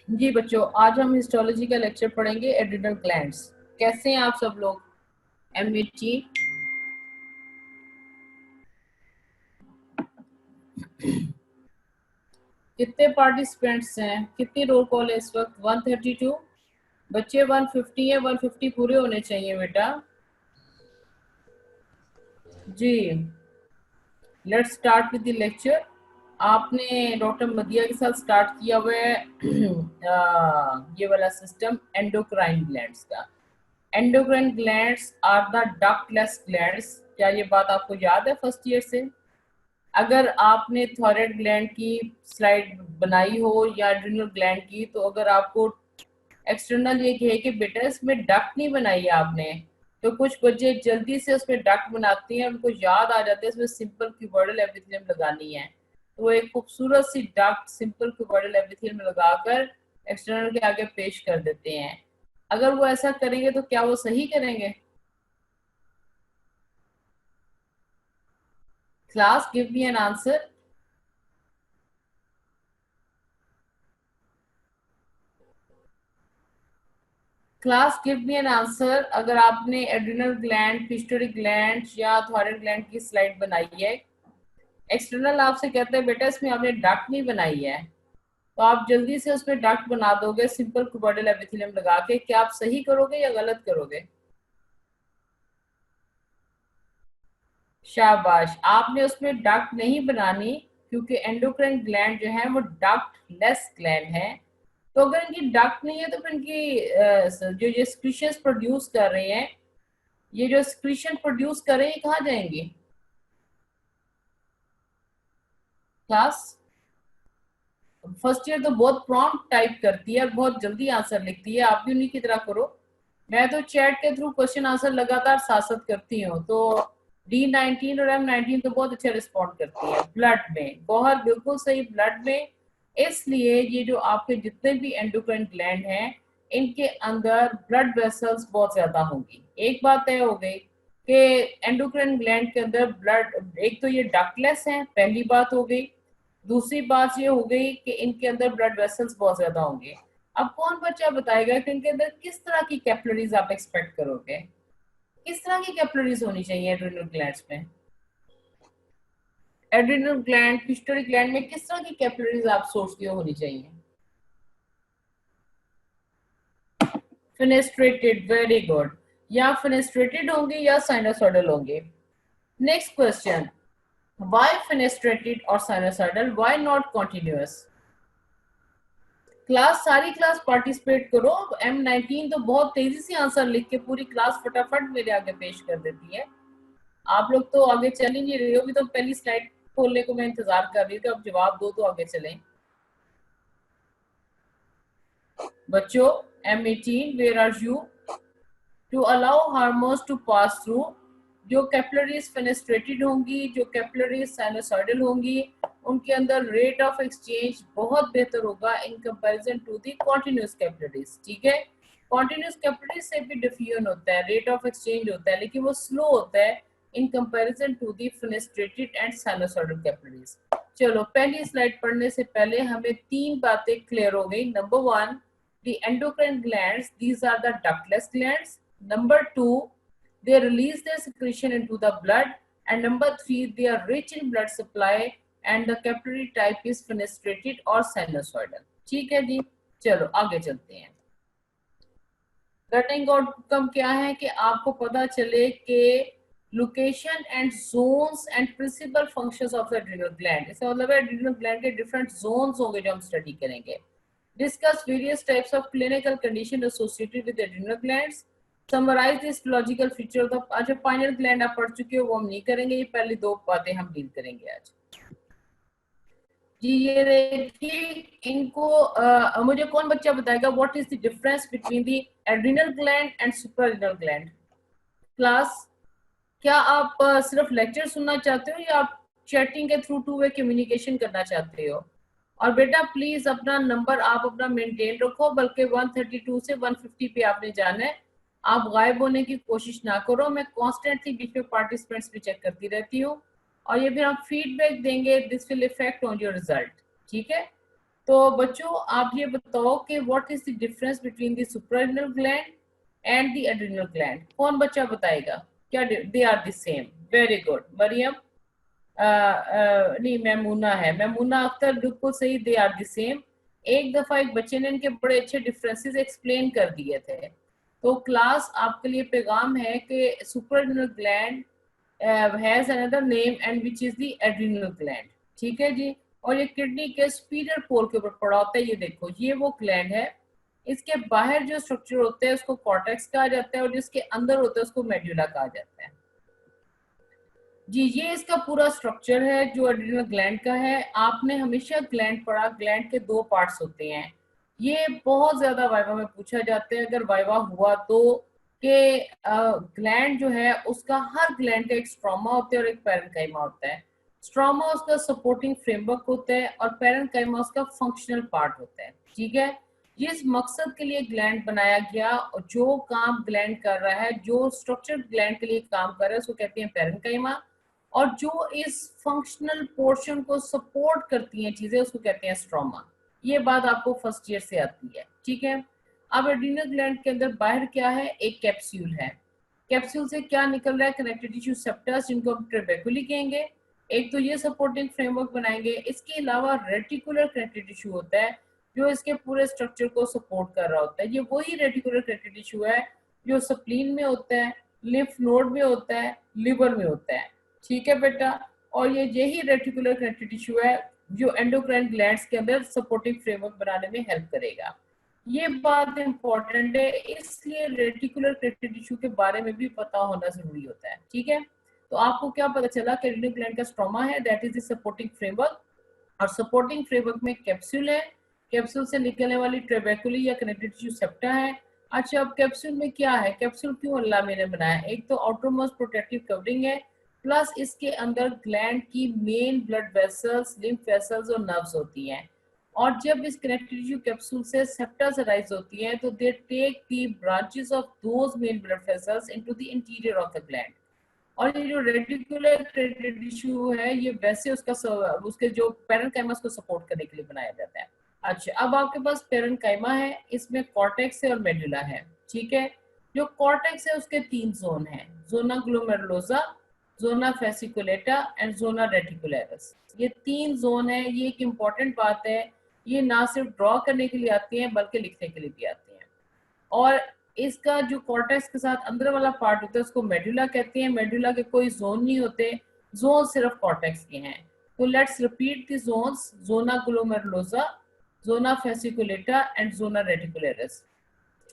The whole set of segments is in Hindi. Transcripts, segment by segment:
जी बच्चों, आज हम हिस्टोलॉजी का लेक्चर पढ़ेंगे, एड्रिनल ग्लैंड्स। कैसे हैं आप सब लोग? एमएटी कितने पार्टिसिपेंट्स हैं, कितनी रोल कॉल है इस वक्त? 132 बच्चे। 150 है, 150 पूरे होने चाहिए बेटा जी। Let's start with the lecture. आपने डॉक्टर मदिया के साथ स्टार्ट किया हुआ है ये वाला सिस्टम एंडोक्राइन ग्लैंड्स का। Endocrine glands are the ductless glands. क्या ये बात आपको याद है फर्स्ट ईयर से? अगर आपने थायराइड ग्लैंड की स्लाइड बनाई हो या एड्रिनल ग्लैंड की, तो अगर आपको एक्सटर्नल ये कहे कि बेटा इसमें डक्ट नहीं बनाई है आपने, तो कुछ बच्चे जल्दी से उसमें डक्ट बनाते हैं, उनको याद आ जाता है इसमें सिंपल क्यूबोइडल एपिथेलियम लगानी है, तो वो एक खूबसूरत सी डक्ट सिंपल क्यूबोइडल एपिथेलियम लगाकर एक्सटर्नल के आगे पेश कर देते हैं। अगर वो ऐसा करेंगे तो क्या वो सही करेंगे? Class give me an answer. Class give me an answer. अगर आपने एड्रिनल ग्लैंड, पिट्यूटरी ग्लैंड या थायराइड ग्लैंड की स्लाइड बनाई है, एक्सटर्नल आपसे कहते हैं बेटा इसमें आपने डक्ट नहीं बनाई है, तो आप जल्दी से उसमें डक्ट बना दोगे सिंपल क्यूबोइडल एपिथेलियम लगा के। क्या आप सही करोगे या गलत करोगे? शाबाश, आपने उसमें डक्ट नहीं बनानी, क्योंकि एंडोक्राइन ग्लैंड जो है वो डक्ट लेस ग्लैंड है। तो अगर इनकी डक्ट नहीं है तो फिर इनकी जो ये स्क्रीशंस प्रोड्यूस कर रहे हैं, ये जो स्क्रीशन प्रोड्यूस कर रहे हैं, कहाँ जाएंगे क्लास? फर्स्ट ईयर तो बहुत प्रॉम्प्ट टाइप करती है और बहुत जल्दी आंसर लिखती है, आप भी उन्हीं की तरह करो। मैं तो चैट के थ्रू क्वेश्चन आंसर लगातार साथ साथ करती हूँ, तो D19 और M19 तो बहुत अच्छे रिस्पॉन्ड करती है। ब्लड में गौहर बिल्कुल सही, ब्लड में। इसलिए ये जो आपके जितने भी एंडोक्राइन ग्लैंड हैं, इनके अंदर ब्लड वेसल्स बहुत ज्यादा होंगी। एक बात तय हो गई कि एंडोक्राइन ग्लैंड के अंदर ब्लड, एक तो ये डक्टलेस है, पहली बात हो गई। दूसरी बात ये हो गई कि इनके अंदर ब्लड वेसल्स बहुत ज्यादा होंगे। अब कौन बच्चा बताएगा कि इनके अंदर किस तरह की कैपिलरीज आप एक्सपेक्ट करोगे? किस तरह की कैपिलरीज होनी चाहिए एड्रिनल ग्लैंड्स में? एड्रिनल ग्लैंड, पिट्यूटरी ग्लैंड में किस तरह की कैपिलरीज आप सोचते हो होनी चाहिए? Fenestrated, very good. या फेनेस्ट्रेटेड होंगे या साइनोसॉइडल होंगे। नेक्स्ट क्वेश्चन, व्हाई फेनेस्ट्रेटेड और sinusoidal, why not continuous? Class, सारी क्लास पार्टिसिपेट करो। M19 तो बहुत तेजी से आंसर लिख के पूरी क्लास फटाफट मेरे आगे पेश कर देती है। आप लोग तो आगे चल ही नहीं रही हो, अभी तो पहली स्लाइड खोलने को मैं इंतजार कर रही थी, अब जवाब दो तो आगे चलें। बच्चों, M18 where are you? To allow hormones to pass through, जो कैपिलरीज फेनेस्ट्रेटेड होंगी, जो कैपिलरीज साइनोसॉइडल होंगी, उनके अंदर रेट ऑफ एक्सचेंज बहुत बेहतर होगा in comparison to the continuous capillaries. ठीक है, कॉन्टिन्यूस कैपिलरीज से भी डिफ्यूजन होता है, रेट ऑफ एक्सचेंज होता है, लेकिन वो स्लो होता है in comparison to the fenestrated and sinusoidal capillaries. चलो, पहली स्लाइड पढ़ने से पहले हमें तीन बातें क्लियर हो गई। Number one, the endocrine glands, these are the ductless glands. Number two, they release their secretion into the blood. And number three, they are rich in blood supply and the capillary type is fenestrated or sinusoidal. ठीक है जी, चलो आगे चलते हैं। गटिंग आउटकम क्या है कि आपको पता चले कि location and zones and principal functions of adrenal gland, इसका मतलब है एड्रिनल ग्लैंड के डिफरेंट जोन्स होंगे जो हम स्टडी करेंगे। Discuss various types of clinical condition associated with adrenal glands. Summarize the histological feature of the, अच्छा पाइनियल ग्लैंड आप पढ़ चुके हो, वो हम नहीं करेंगे, ये पहली दो बातें हम डील करेंगे आज जी। ये देखिए, इनको मुझे कौन बच्चा बताएगा what is the difference between the adrenal gland and suprarenal gland? Class, क्या आप सिर्फ लेक्चर सुनना चाहते हो या आप चैटिंग के थ्रू टू वे कम्युनिकेशन करना चाहते हो? और बेटा प्लीज अपना नंबर आप अपना मेंटेन रखो, बल्कि 132 से 150 पे आपने जाना है। आप गायब होने की कोशिश ना करो, मैं कॉन्स्टेंटली बीच में पार्टिसिपेंट्स भी चेक करती रहती हूँ, और ये फिर हम फीडबैक देंगे, this will effect on your result. ठीक है, तो बच्चों आप ये बताओ कि what is the difference between the suprarenal gland and the adrenal gland? कौन बच्चा बताएगा? क्या they are the same? Very good Mariam. नहीं मैमूना है, मैमूना अख्तर बिल्कुल सही, दे आर द सेम। एक दफा एक बच्चे ने इनके बड़े अच्छे डिफरेंसेस एक्सप्लेन कर दिए थे। तो क्लास आपके लिए पैगाम है कि suprarenal gland has another name and which is the adrenal gland. ठीक है जी। और ये किडनी के सुपीरियर पोल के ऊपर पड़ा होता है। ये देखो ये वो ग्लैंड है, इसके बाहर जो स्ट्रक्चर होते हैं उसको कॉर्टेक्स कहा जाता है और जिसके अंदर होता है उसको मेडुला कहा जाता है। जी ये इसका पूरा स्ट्रक्चर है जो एड्रिनल ग्लैंड का है। आपने हमेशा ग्लैंड पढ़ा, ग्लैंड के दो पार्ट्स होते हैं। ये बहुत ज्यादा वाइवा में पूछा जाता है, अगर वाइवा हुआ तो, कि ग्लैंड जो है उसका हर ग्लैंड का एक स्ट्रोमा होता है और एक पैरेन्काइमा होता है। स्ट्रोमा उसका सपोर्टिंग फ्रेमवर्क होता है और पैरेन्काइमा उसका फंक्शनल पार्ट होता है। ठीक है। जिस मकसद के लिए ग्लैंड बनाया गया और जो काम ग्लैंड कर रहा है, जो स्ट्रक्चर ग्लैंड के लिए काम कर रहा है उसको कहते हैं पैरेन्काइमा। और जो इस फंक्शनल पोर्शन को सपोर्ट करती हैं चीजें उसको कहते हैं स्ट्रोमा। ये बात आपको फर्स्ट ईयर से आती है। ठीक है। अब एड्रिनल ग्लैंड के अंदर बाहर क्या है? एक कैप्सूल है। कैप्सूल से क्या निकल रहा है? कनेक्टिव टिश्यू सेप्टस, जिनको हम ट्रेबेकुली कहेंगे। एक तो ये सपोर्टिंग फ्रेमवर्क बनाएंगे, इसके अलावा रेटिकुलर कनेक्टिव टिश्यू होता है जो इसके पूरे स्ट्रक्चर को सपोर्ट कर रहा होता है। ये वही रेटिकुलर कनेक्टिव टिश्यू है जो स्प्लीन में होता है, लिम्फ नोड में होता है, लिवर में होता है। ठीक है बेटा। और ये यही रेटिकुलर कनेक्टिव टिश्यू है जो एंडोक्राइन ग्लैंड्स के अंदर सपोर्टिंग फ्रेमवर्क बनाने में हेल्प करेगा। ये बात इंपॉर्टेंट है, इसलिए रेटिकुलर कनेक्टिव टिश्यू के बारे में भी पता होना जरूरी होता है। ठीक है। तो आपको क्या पता चला कि एड्रिनल ग्लैंड का स्ट्रोमा है, that is the supporting framework. और सपोर्टिंग फ्रेमवर्क में कैप्सूल है, कैप्सूल से निकलने वाली ट्रेबेकुली या कनेक्टिव टिश्यू सेप्टा है। अच्छा अब कैप्सूल में क्या है? कैप्सूल क्यों अल्लाह मैंने बनाया? एक तो आउटरमोस्ट प्रोटेक्टिव कवरिंग है, प्लस इसके अंदर ग्लैंड की main blood vessels, lymph vessels और नर्व्स होती हैं। और जब इस कनेक्टिव टिश्यू कैप्सूल से सेप्टास अराइज होती हैं तो they take the branches of those main blood vessels into the interior of the gland. और ये जो रेटिकुलर कनेक्टिव टिश्यू है ये वैसे उसके जो पैरेन्काइमा को सपोर्ट करने के लिए बनाया जाता है। अच्छा अब आपके पास पैरेन्काइमा है, इसमें कॉर्टेक्स है और मेडुला है। ठीक है। जो कॉर्टेक्स है उसके तीन जोन हैं, zona glomerulosa, zona fasciculata and zona reticularis. ये तीन जोन है। ये एक इम्पॉर्टेंट बात है, ये ना सिर्फ ड्रॉ करने के लिए आती हैं बल्कि लिखने के लिए भी आती हैं। और इसका जो कॉर्टेक्स के साथ अंदर वाला पार्ट होता है उसको मेडुला कहते हैं। मेडुला के कोई जोन नहीं होते, जोन सिर्फ कॉर्टेक्स के हैं। तो let's repeat the zones, zona glomerulosa, zona fasciculata and zona reticularis.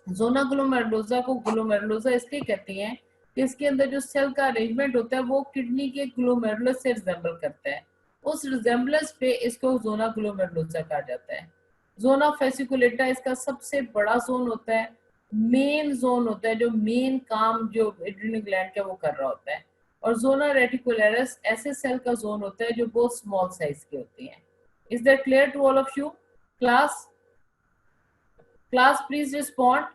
Zona glomerulosa को ग्लोमेरुलोसा इसलिए कहते हैं कि इसके अंदर जो सेल का अरेंजमेंट होता है वो किडनी के ग्लोमेरुलस से रिजेंबल करता है। उस रिजेंबलेंस पे इसको जोना ग्लोमेरुलोसा कहा जाता है। जोना फेसिकुलेटा इसका सबसे बड़ा जोन होता है, मेन जोन होता है, जो मेन काम जो एड्रिनल ग्लैंड का वो कर रहा होता है। और जोना रेटिकुलरिस ऐसे सेल का जोन होता है जो बहुत स्मॉल साइज के होते हैं। Is that clear to all of you? Class class please respond.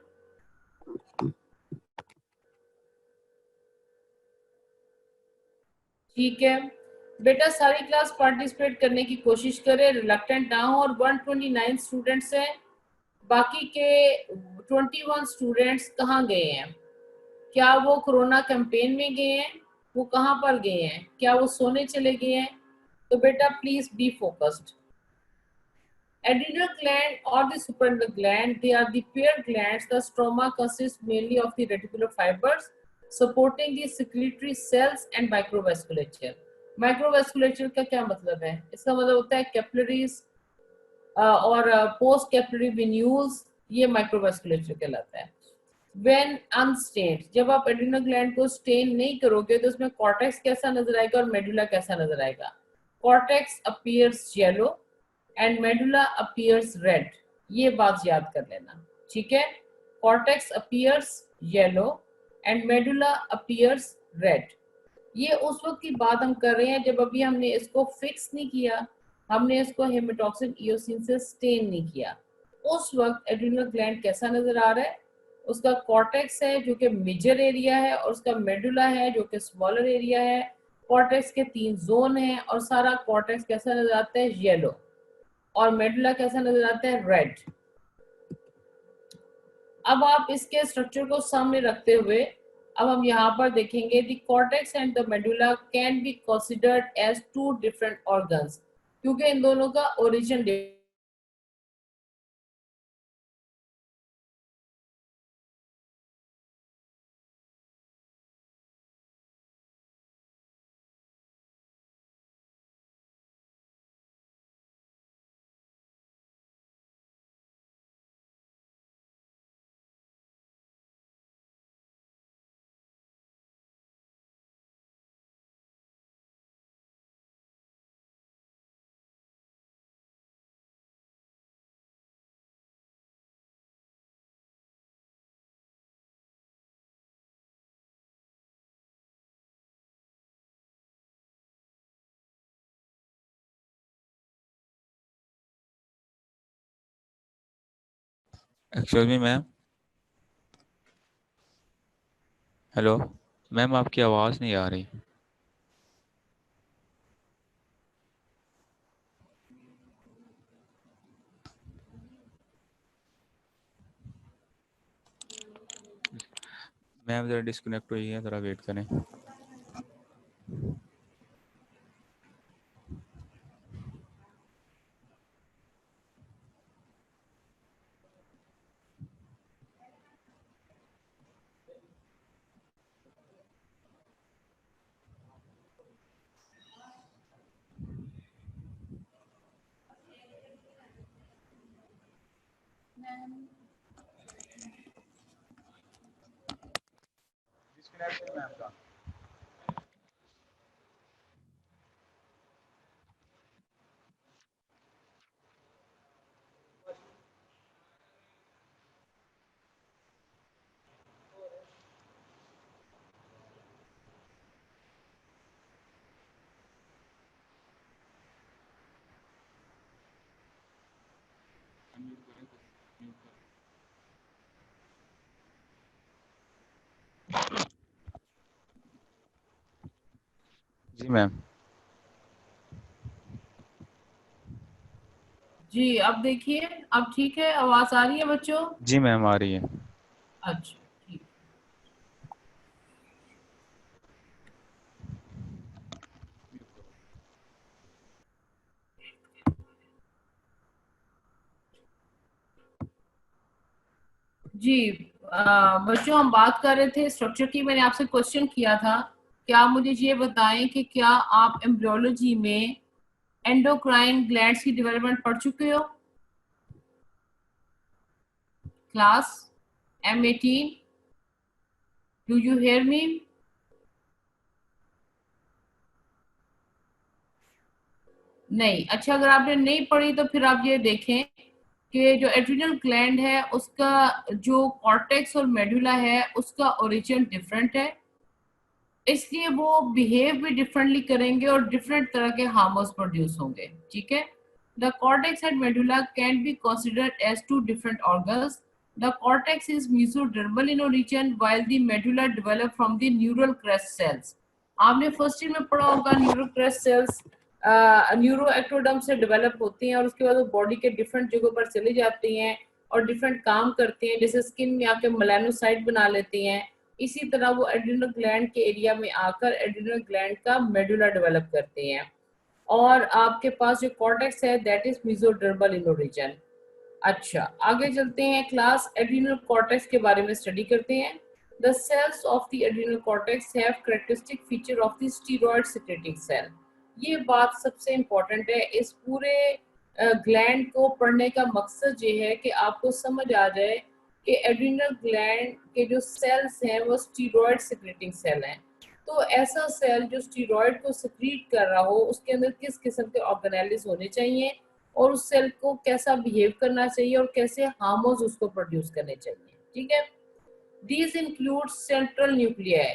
ठीक है बेटा, सारी क्लास पार्टिसिपेट करने की कोशिश करें, रिलक्टेंट ना हो। और 129 स्टूडेंट्स हैं, बाकी के 21 स्टूडेंट्स कहाँ गए हैं? क्या वो कोरोना कैंपेन में गए हैं? वो कहाँ पर गए हैं? क्या वो सोने चले गए हैं? तो बेटा please be focused. Adrenal gland or the suprarenal gland, they are the paired glands. The stroma consists mainly of the reticular fibers supporting the secretory cells and microvasculature. माइक्रोवेस्कुलेचर का क्या मतलब है? इसका मतलब होता है कैपिलरीज और पोस्ट कैपिलरी वेन्यूल्स, ये माइक्रोवेस्कुलेचर कहलाता है। व्हेन अनस्टेन्ड, जब आप एड्रिनल ग्लैंड को स्टेन नहीं करोगे तो उसमें कॉर्टेक्स कैसा नजर आएगा और मेडुला कैसा नजर आएगा? Cortex appears yellow and medulla appears red. ये बात याद कर लेना। ठीक है। Cortex appears yellow and medulla appears red. ये उस वक्त की बात हम कर रहे हैं जब अभी हमने इसको फिक्स नहीं किया, हमने इसको हेमेटॉक्सिन इयोसिन से स्टेन नहीं किया। उस वक्त एड्रिनल ग्लैंड कैसा नजर आ रहा है? उसका कॉर्टेक्स है जो कि मेजर एरिया है और उसका मेडुला है जो कि स्मॉलर एरिया है। कॉर्टेक्स के तीन जोन हैं और सारा कॉर्टेक्स कैसा नजर आता है? येलो। और मेडुला कैसा नजर आता है, रेड। अब आप इसके स्ट्रक्चर को सामने रखते हुए अब हम यहाँ पर देखेंगे the cortex and the medulla can be considered as two different organs, क्योंकि इन दोनों का origin. Excuse me ma'am. Hello ma'am, आपकी आवाज़ नहीं आ रही। मैम ज़रा डिस्कनेक्ट हुई है, ज़रा वेट करें। जी मैम। जी अब देखिए, अब ठीक है, आवाज आ रही है बच्चों? जी मैम, आ रही है। अच्छा ठीक। जी बच्चों हम बात कर रहे थे स्ट्रक्चर की। मैंने आपसे क्वेश्चन किया था कि आप मुझे ये बताएं कि क्या आप एम्ब्रियोलॉजी में एंडोक्राइन ग्लैंड्स की डेवलपमेंट पढ़ चुके हो? Class M18, do you hear me? नहीं। अच्छा, अगर आपने नहीं पढ़ी तो फिर आप ये देखें कि जो एड्रिनल ग्लैंड है उसका जो कॉर्टेक्स और मेडुला है उसका ओरिजिन डिफरेंट है, इसलिए वो बिहेव भी डिफरेंटली करेंगे और डिफरेंट तरह के हार्मोन्स प्रोड्यूस होंगे। ठीक है। The cortex and medulla can be considered as two different organs. The cortex is mesodermal in origin while the medulla develop from the neural crest cells. आपने फर्स्ट ईयर में पढ़ा होगा neural crest cells neuro ectoderm से डेवलप होती हैं और उसके बाद वो बॉडी के डिफरेंट जगहों पर चली जाती हैं और डिफरेंट काम करती हैं, जैसे स्किन में आके मेलानोसाइट बना लेती हैं। इसी तरह वो एड्रिनल ग्लैंड के एरिया में आकर एड्रिनल ग्लैंड का मेडुला डेवलप करते हैं। और आपके पास जो कॉर्टेक्स है that is mesodermal in origin. अच्छा, आगे चलते हैं, क्लास एड्रिनल कॉर्टेक्स के बारे में स्टडी करते हैं। The cells of the adrenal cortex have characteristic feature of the steroid secreting cell. ये बात सबसे इंपॉर्टेंट है। इस पूरे ग्लैंड को पढ़ने का मकसद ये है कि आपको समझ आ जाए कि एड्रिनल ग्लैंड के जो सेल्स हैं वो स्टीरॉयड सिक्रेटिंग सेल हैं। तो ऐसा सेल जो स्टीरॉयड को सिक्रीट कर रहा हो उसके अंदर किस किस्म के ऑर्गेनेलिज होने चाहिए और उस सेल को कैसा बिहेव करना चाहिए और कैसे हार्मोन्स उसको प्रोड्यूस करने चाहिए। ठीक है। These include central nuclei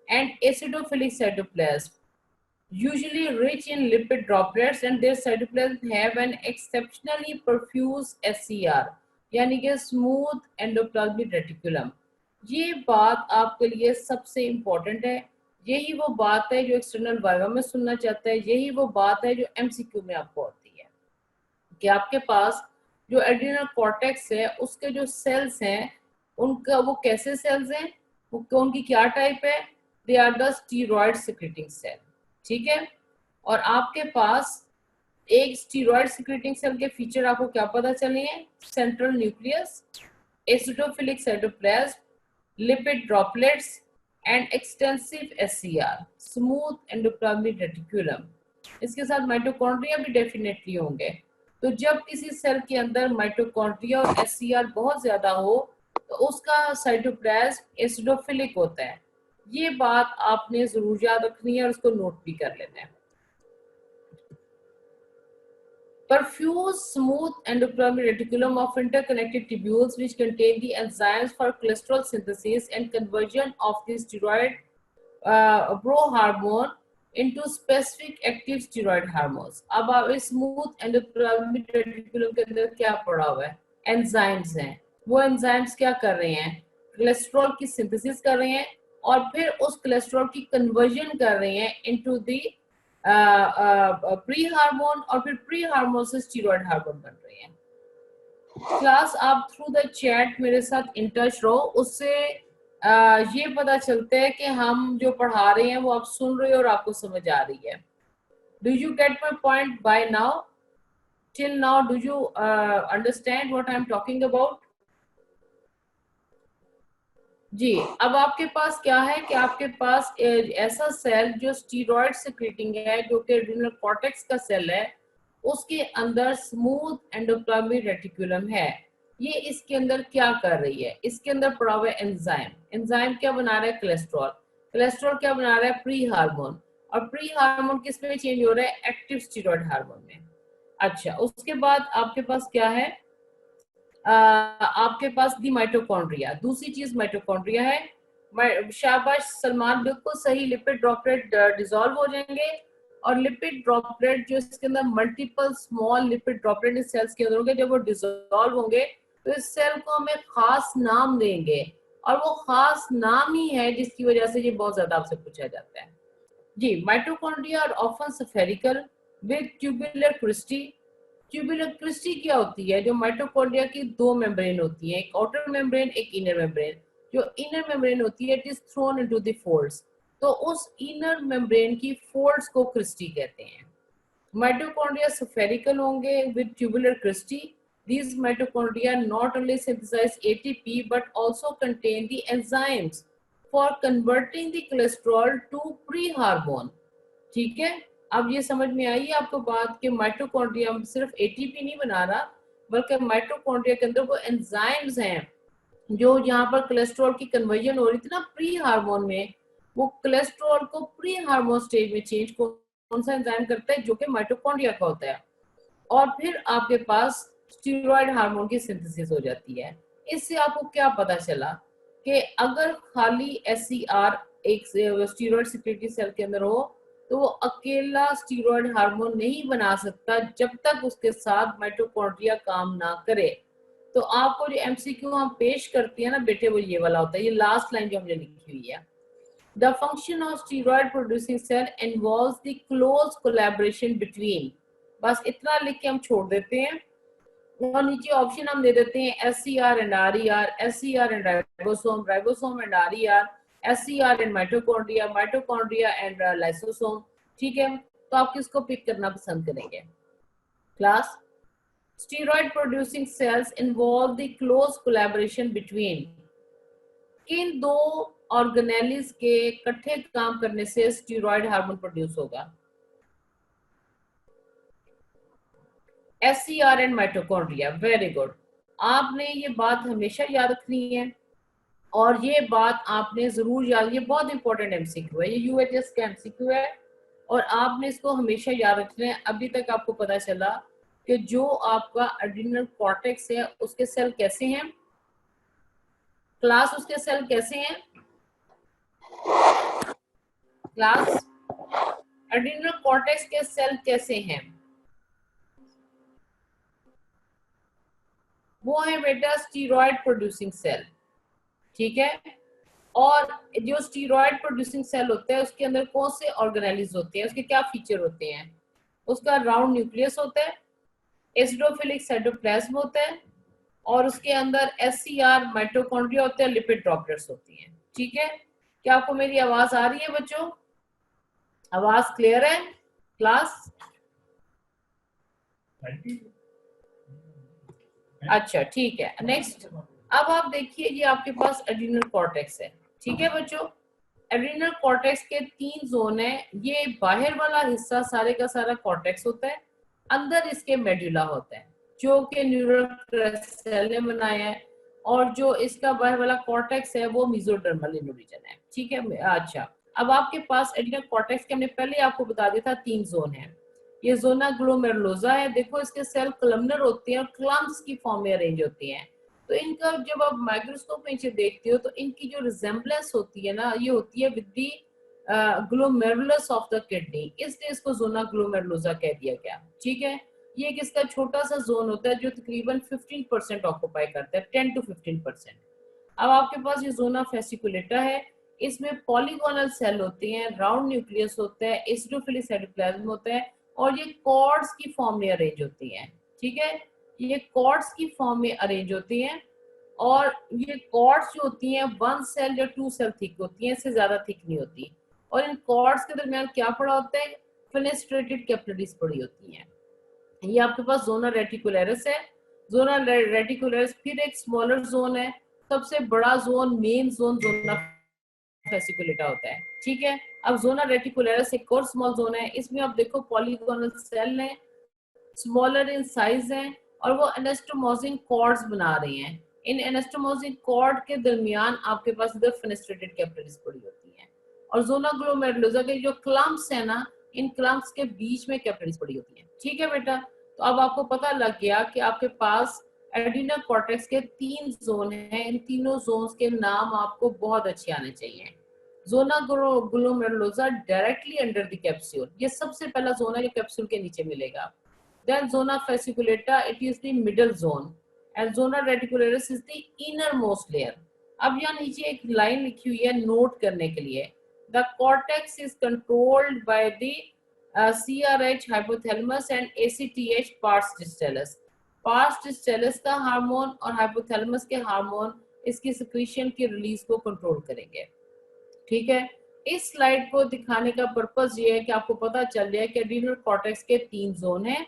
and acidophilic cytoplasm, usually rich in lipid droplets, and their cytoplasm have an exceptionally perfuse SCR, यानी कि स्मूथ एंडोप्लाज्मिक रेटिकुलम। ये बात आपके लिए सबसे इम्पोर्टेंट है। यही वो बात है जो एक्सटर्नल वाइवा में सुनना चाहता है, यही वो बात है जो MCQ में आपको आती है। कि आपके पास जो एड्रिनल कॉर्टेक्स है उसके जो सेल्स हैं उनका वो कैसे सेल्स हैं, उनकी क्या टाइप है, they are the steroid secreting cell. ठीक है, और आपके पास एक स्टीरॉयड सिक्रेटिंग सेल के फीचर आपको क्या पता चले हैं, central nucleus, acidophilic cytoplasm, lipid droplets and extensive SCR, smooth endoplasmic reticulum. इसके साथ माइटोकॉन्ड्रिया भी डेफिनेटली होंगे। तो जब किसी सेल के अंदर माइटोकॉन्ड्रिया और एससीआर बहुत ज्यादा हो तो उसका साइटोप्लाज्म एसिडोफिलिक होता है। ये बात आपने जरूर याद रखनी है और उसको नोट भी कर लेना है। Perfuse smooth endoplasmic reticulum of interconnected tubules which contain the enzymes for cholesterol synthesis and conversion of the steroid prohormone into specific active steroid hormones। अब आप इस स्मूथ एंडोप्लाज्मिक रेटिकुलम के अंदर क्या पड़ा हुआ है, एंजाइम्स हैं। वो एंजाइम्स क्या कर रहे हैं, कोलेस्ट्रॉल की सिंथेसिस कर रहे हैं और फिर उस कोलेस्ट्रॉल की कन्वर्जन कर रहे हैं इनटू दी प्री हार्मोन और फिर प्री हार्मोन से स्टीरॉयड हार्मोन बन रहे हैं। क्लास आप थ्रू द चैट मेरे साथ इन टच रहो, उससे ये पता चलता है कि हम जो पढ़ा रहे हैं वो आप सुन रहे हो और आपको समझ आ रही है। Do you get my point by now, till now do you understand what I'm talking about? जी, अब आपके पास क्या है कि आपके पास ऐसा सेल जो स्टीरॉयड सिक्रेटिंग है, जो कि एड्रिनल कॉर्टेक्स का सेल है, उसके अंदर स्मूथ एंडोप्लाज्मिक रेटिकुलम है। ये इसके अंदर क्या कर रही है, इसके अंदर पड़ा हुआ है एंजाइम। एंजाइम क्या बना रहा है, कोलेस्ट्रॉल। कोलेस्ट्रॉल क्या बना रहा है, प्री हार्मोन। और प्री हार्मोन किस में चेंज हो रहा है, एक्टिव स्टीरॉयड हार्मोन में। अच्छा, उसके बाद आपके पास क्या है, आपके पास दी माइटोकॉन्ड्रिया। दूसरी चीज माइटोकॉन्ड्रिया है। शाबाश सलमान, बिल्कुल सही। लिपिड ड्रॉपलेट डिसॉल्व हो जाएंगे और लिपिड ड्रॉपलेट जो इसके अंदर मल्टीपल स्मॉल लिपिड ड्रॉपलेट इस सेल्स के अंदर होंगे, जब वो डिसॉल्व होंगे तो इस सेल को हम एक खास नाम देंगे और वो खास नाम ही है जिसकी वजह से ये बहुत ज्यादा आपसे पूछा जाता है। जी, mitochondria are often spherical with tubular cristae. Tubular cristae क्या होती है, जो माइटोकॉन्ड्रिया की दो मेम्ब्रेन होती है, एक आउटर मेम्ब्रेन एक इनर मेम्ब्रेन। जो इनर मेम्ब्रेन होती है it is thrown into the folds, तो उस इनर मेम्ब्रेन की फोल्ड्स को क्रिस्टी कहते हैं। माइटोकॉन्ड्रिया स्फेरिकल होंगे with tubular cristae. These mitochondria not only synthesize ATP but also contain the enzymes for converting the cholesterol to pre-hormone। ठीक है, अब ये समझ में आई है आपको बात कि माइटोकॉन्ड्रिया सिर्फ एटीपी नहीं बना रहा, बल्कि माइटोकॉन्ड्रिया के अंदर वो एंजाइम्स हैं जो यहाँ पर कोलेस्ट्रॉल की कन्वर्जन हो रही थी ना प्री हार्मोन में, वो कोलेस्ट्रॉल को प्री हार्मोन स्टेज में चेंज कौन सा एंजाइम करता है, जो कि माइटोकॉन्ड्रिया का होता है। और फिर आपके पास स्टीरॉयड हार्मोन की सिंथेसिस हो जाती है। इससे आपको क्या पता चला कि अगर खाली एससीआर एक स्टीरॉयड सिक्रेटरी सेल के अंदर हो तो वो अकेला स्टीरॉयड हार्मोन नहीं बना सकता जब तक उसके साथ माइटोकॉन्ड्रिया काम ना करे। तो आपको जो एमसीक्यू हम पेश करते हैं ना बेटे, वो ये वाला होता है, ये लास्ट लाइन जो हमने लिखी हुई है। The function of steroid producing cell involves the close collaboration between, बस इतना लिख के हम छोड़ देते हैं और नीचे ऑप्शन हम दे देते हैं SCR and RER, SCR and ribosome, ribosome and RER, SCR and mitochondria, mitochondria and lysosome. ठीक है, तो आप किसको पिक करना पसंद करेंगे class? Steroid producing cells involve the close collaboration between, किन दो ऑर्गेनेलिस के इकट्ठे काम करने से स्टीरॉयड हार्मोन प्रोड्यूस होगा? SCR and mitochondria. Very good, आपने ये बात हमेशा याद रखनी है और ये बात आपने जरूर याद, ये बहुत इंपॉर्टेंट एमसीक्यू है, ये यूएचएस का एमसीक्यू है और आपने इसको हमेशा याद रखना है। अभी तक आपको पता चला कि जो आपका एड्रिनल कॉर्टेक्स है उसके सेल कैसे हैं क्लास, उसके सेल कैसे हैं क्लास? एड्रिनल कॉर्टेक्स के सेल कैसे हैं? वो है बेटा स्टीरॉयड प्रोड्यूसिंग सेल। ठीक है, और जो स्टीरॉयड प्रोड्यूसिंग सेल होता है उसके अंदर कौन से ऑर्गेनेलिज होते हैं, उसके क्या फीचर होते हैं? उसका राउंड न्यूक्लियस होता है, एसिडोफिलिक साइटोप्लाज्म होता है और उसके अंदर एससीआर माइटोकॉन्ड्रिया होते हैं, लिपिड ड्रॉपलेट्स होती हैं। ठीक है, क्या आपको मेरी आवाज आ रही है बच्चों? आवाज क्लियर है क्लास? अच्छा ठीक है, नेक्स्ट। अब आप देखिए ये आपके पास एड्रिनल कॉर्टेक्स है। ठीक है बच्चों, एड्रिनल कॉर्टेक्स के 3 जोन है। ये बाहर वाला हिस्सा सारे का सारा कॉर्टेक्स होता है, अंदर इसके मेडुला होता है जो कि न्यूरल सेल ने बनाया है, और जो इसका बाहर वाला कॉर्टेक्स है वो मेसोडर्मल इन ओरिजिन है। ठीक है, अच्छा अब आपके पास एड्रिनल कॉर्टेक्स के हमने पहले आपको बता दिया था 3 जोन है। ये जोना ग्लोमेरुलोसा है, देखो इसके सेल कलमनर होते हैं और क्लम्स की फॉर्म में अरेंज होती हैं। तो इनका जब आप माइक्रोस्कोप में नीचे देखते हो तो इनकी जो रिजेम्बलेंस होती है ना, ये होती है with the glomerulus of the kidney, इसलिए इसको जोना ग्लोमेरुलोसा कह दिया गया। ठीक है, ये एक इसका छोटा सा जोन होता है जो तकरीबन 15% ऑक्यूपाई करता है, 10 to 15%। अब आपके पास ये जोना फेसिकुलेटा है, इसमें पॉलीगोनल सेल होते हैं, राउंड न्यूक्लियस होता है, एसिडोफिलिक साइटोप्लाज्म होता है और ये कॉर्ड्स की फॉर्म में अरेंज होती हैं। ठीक है, ये कॉर्ड्स की फॉर्म में अरेंज होती हैं और ये कॉर्ड्स जो होती हैं 1 सेल या 2 सेल थिक होती हैं, इससे ज्यादा थिक नहीं होती। और इन कॉर्ड्स के दरमियान क्या पड़ा होता है? फेनेस्ट्रेटेड कैपिलरीज पड़ी होती हैं। ये आपके पास जोना रेटिकुलरिस है। जोना रेटिकुलरिस फिर एक स्मॉलर जोन है, सबसे बड़ा zone main zone zona fasciculata होता है। ठीक है, अब जोना रेटिकुलरिस एक और स्मॉल जोन है, इसमें आप देखो पॉलीगोनल सेल है, स्मॉलर इन साइज हैं और वो एनास्टोमोसिंग कॉर्ड्स बना रही हैं। इन एनास्टोमोसिंग कॉर्ड के दरमियान आपके पास इधर फेनेस्ट्रेटेड कैपिलरीज पड़ी होती हैं। और जोना ग्लोमेरुलोसा के जो क्लम्प्स है ना, इन क्लम्प्स के बीच में कैपिलरीज पड़ी होती हैं। ठीक है बेटा, तो अब आपको पता लग गया कि आपके पास एड्रिनल कॉर्टेक्स के 3 जोन हैं। इन तीनों जोन्स के नाम आपको बहुत अच्छे आने चाहिए। Zona glomerulosa directly under the capsule, ये सबसे पहला जोन है, ये कैप्सूल के नीचे मिलेगा। Then zona fasciculata, it is the middle zone, and zona reticularis is the innermost layer. अब यहाँ नीचे एक लाइन लिखी हुई है नोट करने के लिए। The cortex is controlled by the CRH hypothalamus and ACTH pars distalis. Pars distalis का हार्मोन और hypothalamus के हार्मोन इसकी सिक्रीशन की रिलीज को कंट्रोल करेंगे। ठीक है, इस स्लाइड को दिखाने का पर्पस ये है कि आपको पता चल जाए कि एड्रिनल कॉर्टेक्स के 3 जोन हैं।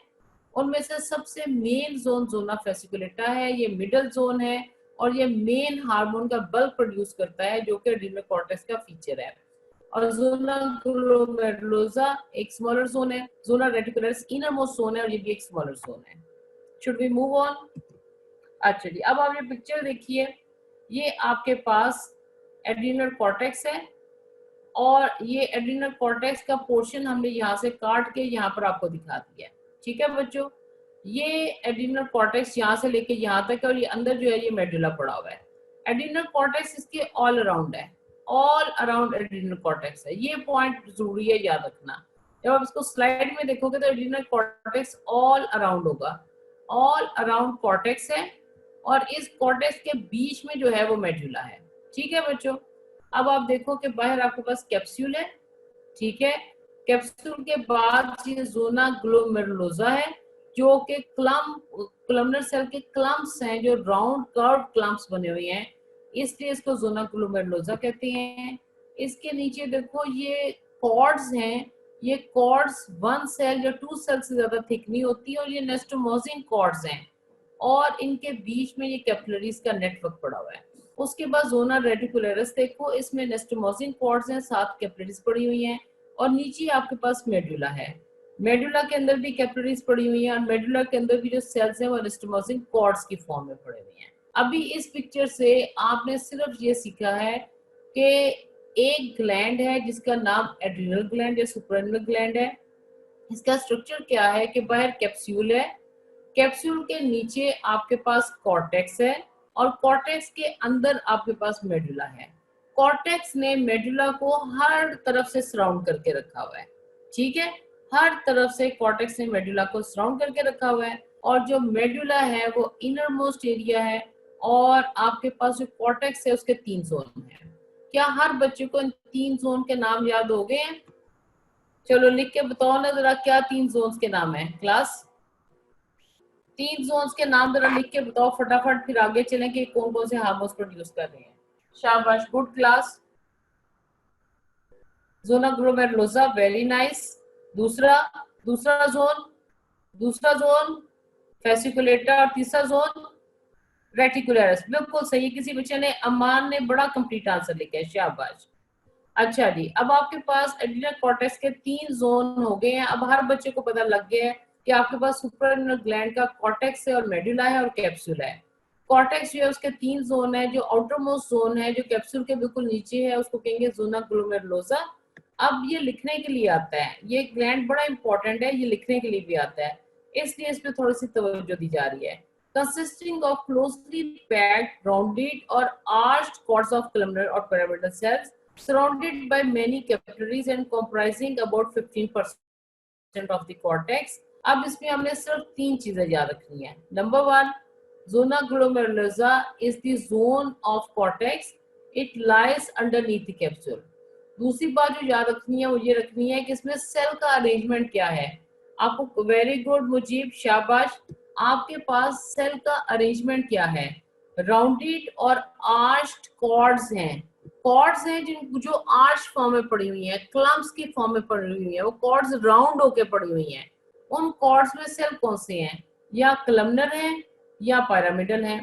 उनमें से सबसे मेन जोन जोना फेसिकुलेटा है, ये मिडल जोन है और ये मेन हार्मोन का बल्क प्रोड्यूस करता है जो कि एड्रिनल कॉर्टेक्स का फीचर है। और जोना ग्लोमेरुलोसा एक स्मॉलर जोन है, zona reticularis inner most zone है और ये भी एक स्मॉलर जोन है। Should we move on? अच्छा जी, अब आप ये पिक्चर देखिए, ये आपके पास एड्रिनल कॉर्टेक्स है और ये एड्रिनल कॉर्टेक्स का पोर्शन हमने यहाँ से काट के यहाँ पर आपको दिखा दिया है। ठीक है बच्चों, ये एड्रिनल कॉर्टेक्स यहाँ से लेके यहाँ तक है और ये अंदर जो है ये मेडुला पड़ा हुआ है। एड्रिनल कॉर्टेक्स इसके ऑल अराउंड है, ऑल अराउंड एड्रिनल कॉर्टेक्स है। ये पॉइंट जरूरी है याद रखना। जब आप इसको स्लाइड में देखोगे तो एड्रिनल कॉर्टेक्स ऑल अराउंड होगा, ऑल अराउंड कॉर्टेक्स है और इस कॉर्टेक्स के बीच में जो है वो मेडुला है। ठीक है बच्चों, अब आप देखो कि बाहर आपके पास कैप्सूल है। ठीक है, कैप्सूल के बाद ये जोना ग्लोमेरुलोसा है जो कि कलमनर सेल के क्लम्प्स हैं, जो राउंड कर्व क्लम्प्स बने हुए हैं, इसलिए इसको जोना ग्लोमेरुलोसा कहते हैं। इसके नीचे देखो ये कॉर्ड्स हैं, ये कॉर्ड्स 1 सेल या 2 सेल से ज्यादा थिक नहीं होती और ये नेस्टोमोसिंग कॉर्ड्स हैं और इनके बीच में ये कैपिलरीज का नेटवर्क पड़ा हुआ है। उसके बाद जोना रेटिकुलरिस देखो, इसमें नेस्टोमोसिंग कॉर्ड्स हैं, 7 कैपिलरीज पड़ी हुई हैं और नीचे आपके पास मेडुला है। मेडुला के अंदर भी कैपिलरीज पड़ी हुई हैं और मेडुला के अंदर भी जो सेल्स हैं वो नेस्टोमोसिंग कॉर्ड्स की फॉर्म में पड़े हुए हैं। अभी इस पिक्चर से आपने सिर्फ ये सीखा है कि एक ग्लैंड है जिसका नाम एड्रिनल ग्लैंड या सुप्रारेनल ग्लैंड है। इसका स्ट्रक्चर क्या है कि बाहर कैप्सूल है, कैप्सूल के नीचे आपके पास कॉर्टेक्स है और कॉर्टेक्स के अंदर आपके पास मेडुला है। कॉर्टेक्स ने मेडुला को हर तरफ से सराउंड करके रखा हुआ है। ठीक है, हर तरफ से कॉर्टेक्स ने मेडुला को सराउंड करके रखा हुआ है और जो मेडुला है वो इनर मोस्ट एरिया है और आपके पास जो कॉर्टेक्स है उसके 3 जोन है। क्या हर बच्चे को इन 3 जोन के नाम याद हो गए हैं? चलो लिख के बताओ ना जरा, क्या 3 जोन्स के नाम है क्लास? 3 जोन्स के नाम जरा लिख के बताओ फटाफट, फिर आगे चलें कि कौन कौन से हार्मोन्स प्रोड्यूस कर रहे हैं। शाबाश, good class. Zona glomerulosa, very nice. दूसरा दूसरा जोन फेसिकुलेटा, और तीसरा जोन रेटिकुलरिस, बिल्कुल सही। किसी बच्चे ने, अमान ने बड़ा कंप्लीट आंसर लिखा है, शाबाश। अच्छा जी, अब आपके पास एड्रिनल कॉर्टेक्स के 3 जोन हो गए हैं। अब हर बच्चे को पता लग गया है कि आपके पास सुप्रारेनल ग्लैंड का कॉर्टेक्स है और मेडुला है और कैप्सूल है। कॉर्टेक्स जो है उसके 3 जोन है। जो आउटर मोस्ट जोन है जो कैप्सूल के बिल्कुल नीचे है उसको कहेंगे जोना ग्लोमेरुलोसा। अब ये लिखने के लिए आता है, ये ग्लैंड बड़ा इंपॉर्टेंट है, ये लिखने के लिए भी आता है, इसलिए इस पे थोड़ी सी तवज्जो दी जा रही है। Consisting of closely packed, rounded or arched cords of columnar or pyramidal cells surrounded by many capillaries and comprising about 15% of the cortex. अब इसमें हमने सिर्फ 3 चीजें याद रखनी है। Number 1, zona glomerulosa is the zone of cortex. It lies underneath the capsule. दूसरी बात जो याद रखनी है वो ये रखनी है कि इसमें सेल का अरेंजमेंट क्या है। आपको, वेरी गुड मुजीब, शाबाश। आपके पास सेल का अरेंजमेंट क्या है? राउंडेड और आर्च्ड कॉर्ड्स हैं। कॉर्ड्स हैं जो आर्च फॉर्म में पड़ी हुई हैं, क्लम्प्स की फॉर्म में पड़ी हुई हैं, वो कॉर्ड्स राउंड होके पड़ी हुई हैं। उन कॉर्ड्स में सेल कौन से हैं? या कलमनर हैं या पिरामिडल हैं।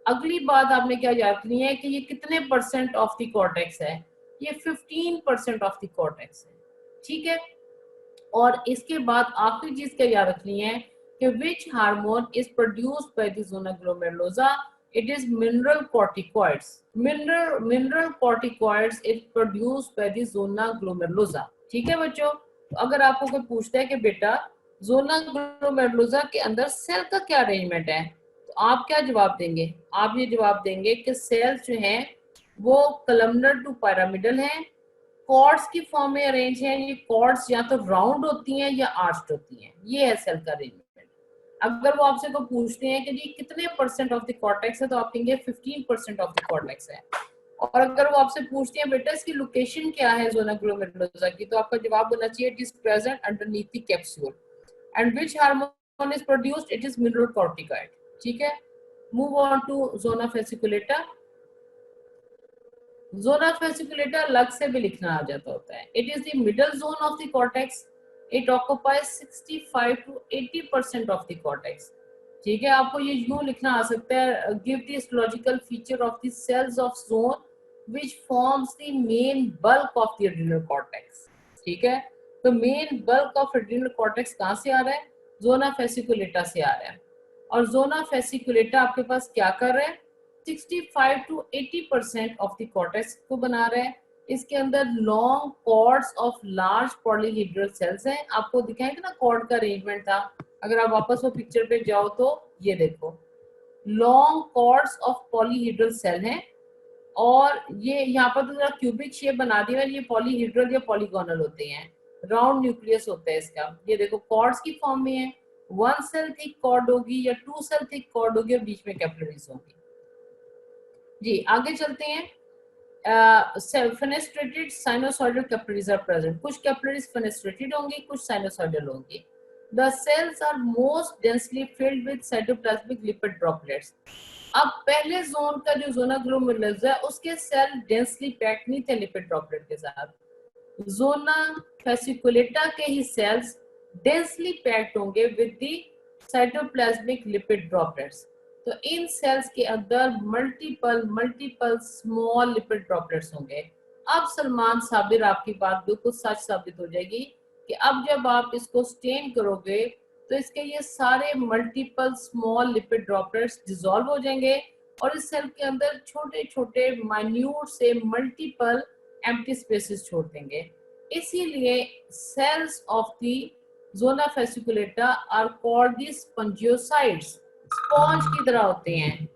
अगली बात आपने क्या याद रखनी है कि ये कितने परसेंट ऑफ द कॉर्टेक्स है? ये 15% ऑफ द कॉर्टेक्स है, ठीक है। और इसके बाद आखिरी चीज क्या याद रखनी है कि which hormone is produced by the zona glomerulosa? It is mineral corticoids. Mineral corticoids is produced by the zona glomerulosa, ठीक है बच्चों। तो अगर आपको कोई पूछता है कि बेटा जोना ग्लोमेरुलोसा के अंदर सेल का क्या अरेंजमेंट है, तो आप क्या जवाब देंगे? आप ये जवाब देंगे कि सेल्स जो हैं वो कलमनर टू पिरामिडल हैं, कॉर्ड्स की फॉर्म में अरेंज हैं। ये कॉर्ड्स या तो राउंड होती हैं या आर्च्ड होती हैं, ये है सेल का अरेंजमेंट। अगर वो आपसे को पूछते हैं कि जी कितने परसेंट ऑफ द कॉर्टेक्स है, तो आप कहेंगे 15% ऑफ द कॉर्टेक्स है। और अगर वो आपसे पूछते हैं बेटा इसकी लोकेशन क्या है जोना ग्लोमेरुलोसा की, तो आपका जवाब होना चाहिए it is present underneath the capsule. And which hormone is produced? It is mineral corticoid, ठीक है। Move on to zona fasciculata. Zona fasciculata अलग से भी लिखना आ जाता होता है। It is the middle zone of the cortex. It occupies 65 to 80% of the cortex, ठीक है। आपको ये यूं लिखना आ सकता है, give the histological feature of the cells of zone which forms the main bulk of the adrenal cortex, ठीक है। तो main bulk of adrenal cortex कहां से आ रहा है? जोना फेसिकुलेटा से आ रहा है। और जोना फेसिकुलेटा आपके पास क्या कर रहा है? 65 to 80% ऑफ द कॉर्टेक्स को बना रहा है। इसके अंदर long cords of large polyhedral cells हैं। आपको दिखाएंगे ना कॉर्ड का अरेंजमेंट था, अगर आप वापस वो पिक्चर पे जाओ तो ये देखो, long cords of polyhedral cell हैं। और ये यहाँ पर तो जरा क्यूबिक शेप बना दिया है, ये पॉलीहेड्रल या पॉलीगोनल होते हैं, राउंड न्यूक्लियस होता है इसका। ये देखो कॉर्ड्स की फॉर्म में है, 1 सेल थिक कॉर्ड होगी या 2 सेल थिक कॉर्ड होगी और बीच में कैपिलरीज होंगी। जी आगे चलते हैं। Fenestrated sinusoidal capillaries are present. कुछ कैपिलरीज फेनेस्ट्रेटेड होंगी, कुछ साइनोसॉइडल होंगी। The cells are most densely filled with cytoplasmic lipid droplets. अब पहले जोन का जो जोना ग्लोमेरुलस है उसके सेल डेंसली पैक्ड नहीं थे लिपिड ड्रॉपलेट के साथ। जोना फेसिकुलेटा के ही सेल्स डेंसली पैक्ड होंगे with the cytoplasmic lipid droplets. तो इन सेल्स के अंदर मल्टीपल स्मॉल लिपिड ड्रॉपलेट्स होंगे। अब सलमान साबिर आपकी बात बिल्कुल सच साबित हो जाएगी कि अब जब आप इसको स्टेन करोगे तो इसके ये सारे multiple small lipid droplets dissolve हो जाएंगे और इस सेल के अंदर छोटे छोटे माइन्यूट से मल्टीपल एम्प्टी स्पेसेस छोड़ देंगे। इसीलिए cells of the zona fasciculata are called the spongiocytes. Sponge की तरह होते हैं,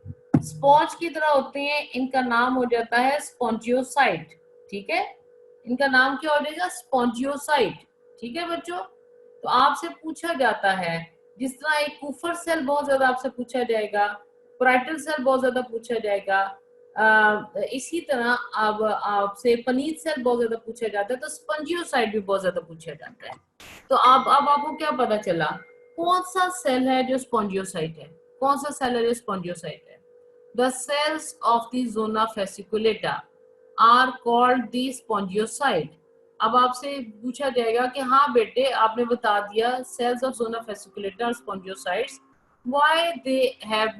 स्पॉन्ज की तरह होते हैं, इनका नाम हो जाता है स्पॉन्जियोसाइट, ठीक है। इनका नाम क्या हो जाएगा? स्पॉन्जियोसाइट, ठीक है बच्चों। तो आपसे पूछा जाता है, जिस तरह एक कुफर सेल बहुत ज्यादा आपसे पूछा जाएगा, पराइटल सेल बहुत ज्यादा पूछा जाएगा, इसी तरह अब आपसे पनीत सेल बहुत ज्यादा पूछा जाता है, तो स्पंजियोसाइट भी बहुत ज्यादा पूछा जाता है। तो अब आपको क्या पता चला कौन सा सेल है जो स्पॉन्जियोसाइट है? कौन सा सेल है जो स्पॉन्जियोसाइट है? The cells of the zona fasciculata are called the spongiocyte. अब आपसे पूछा जाएगा कि हाँ बेटे आपने बता दिया सेल्स ऑफ जोना फेसिकुलेटा और spongiocytes, why they have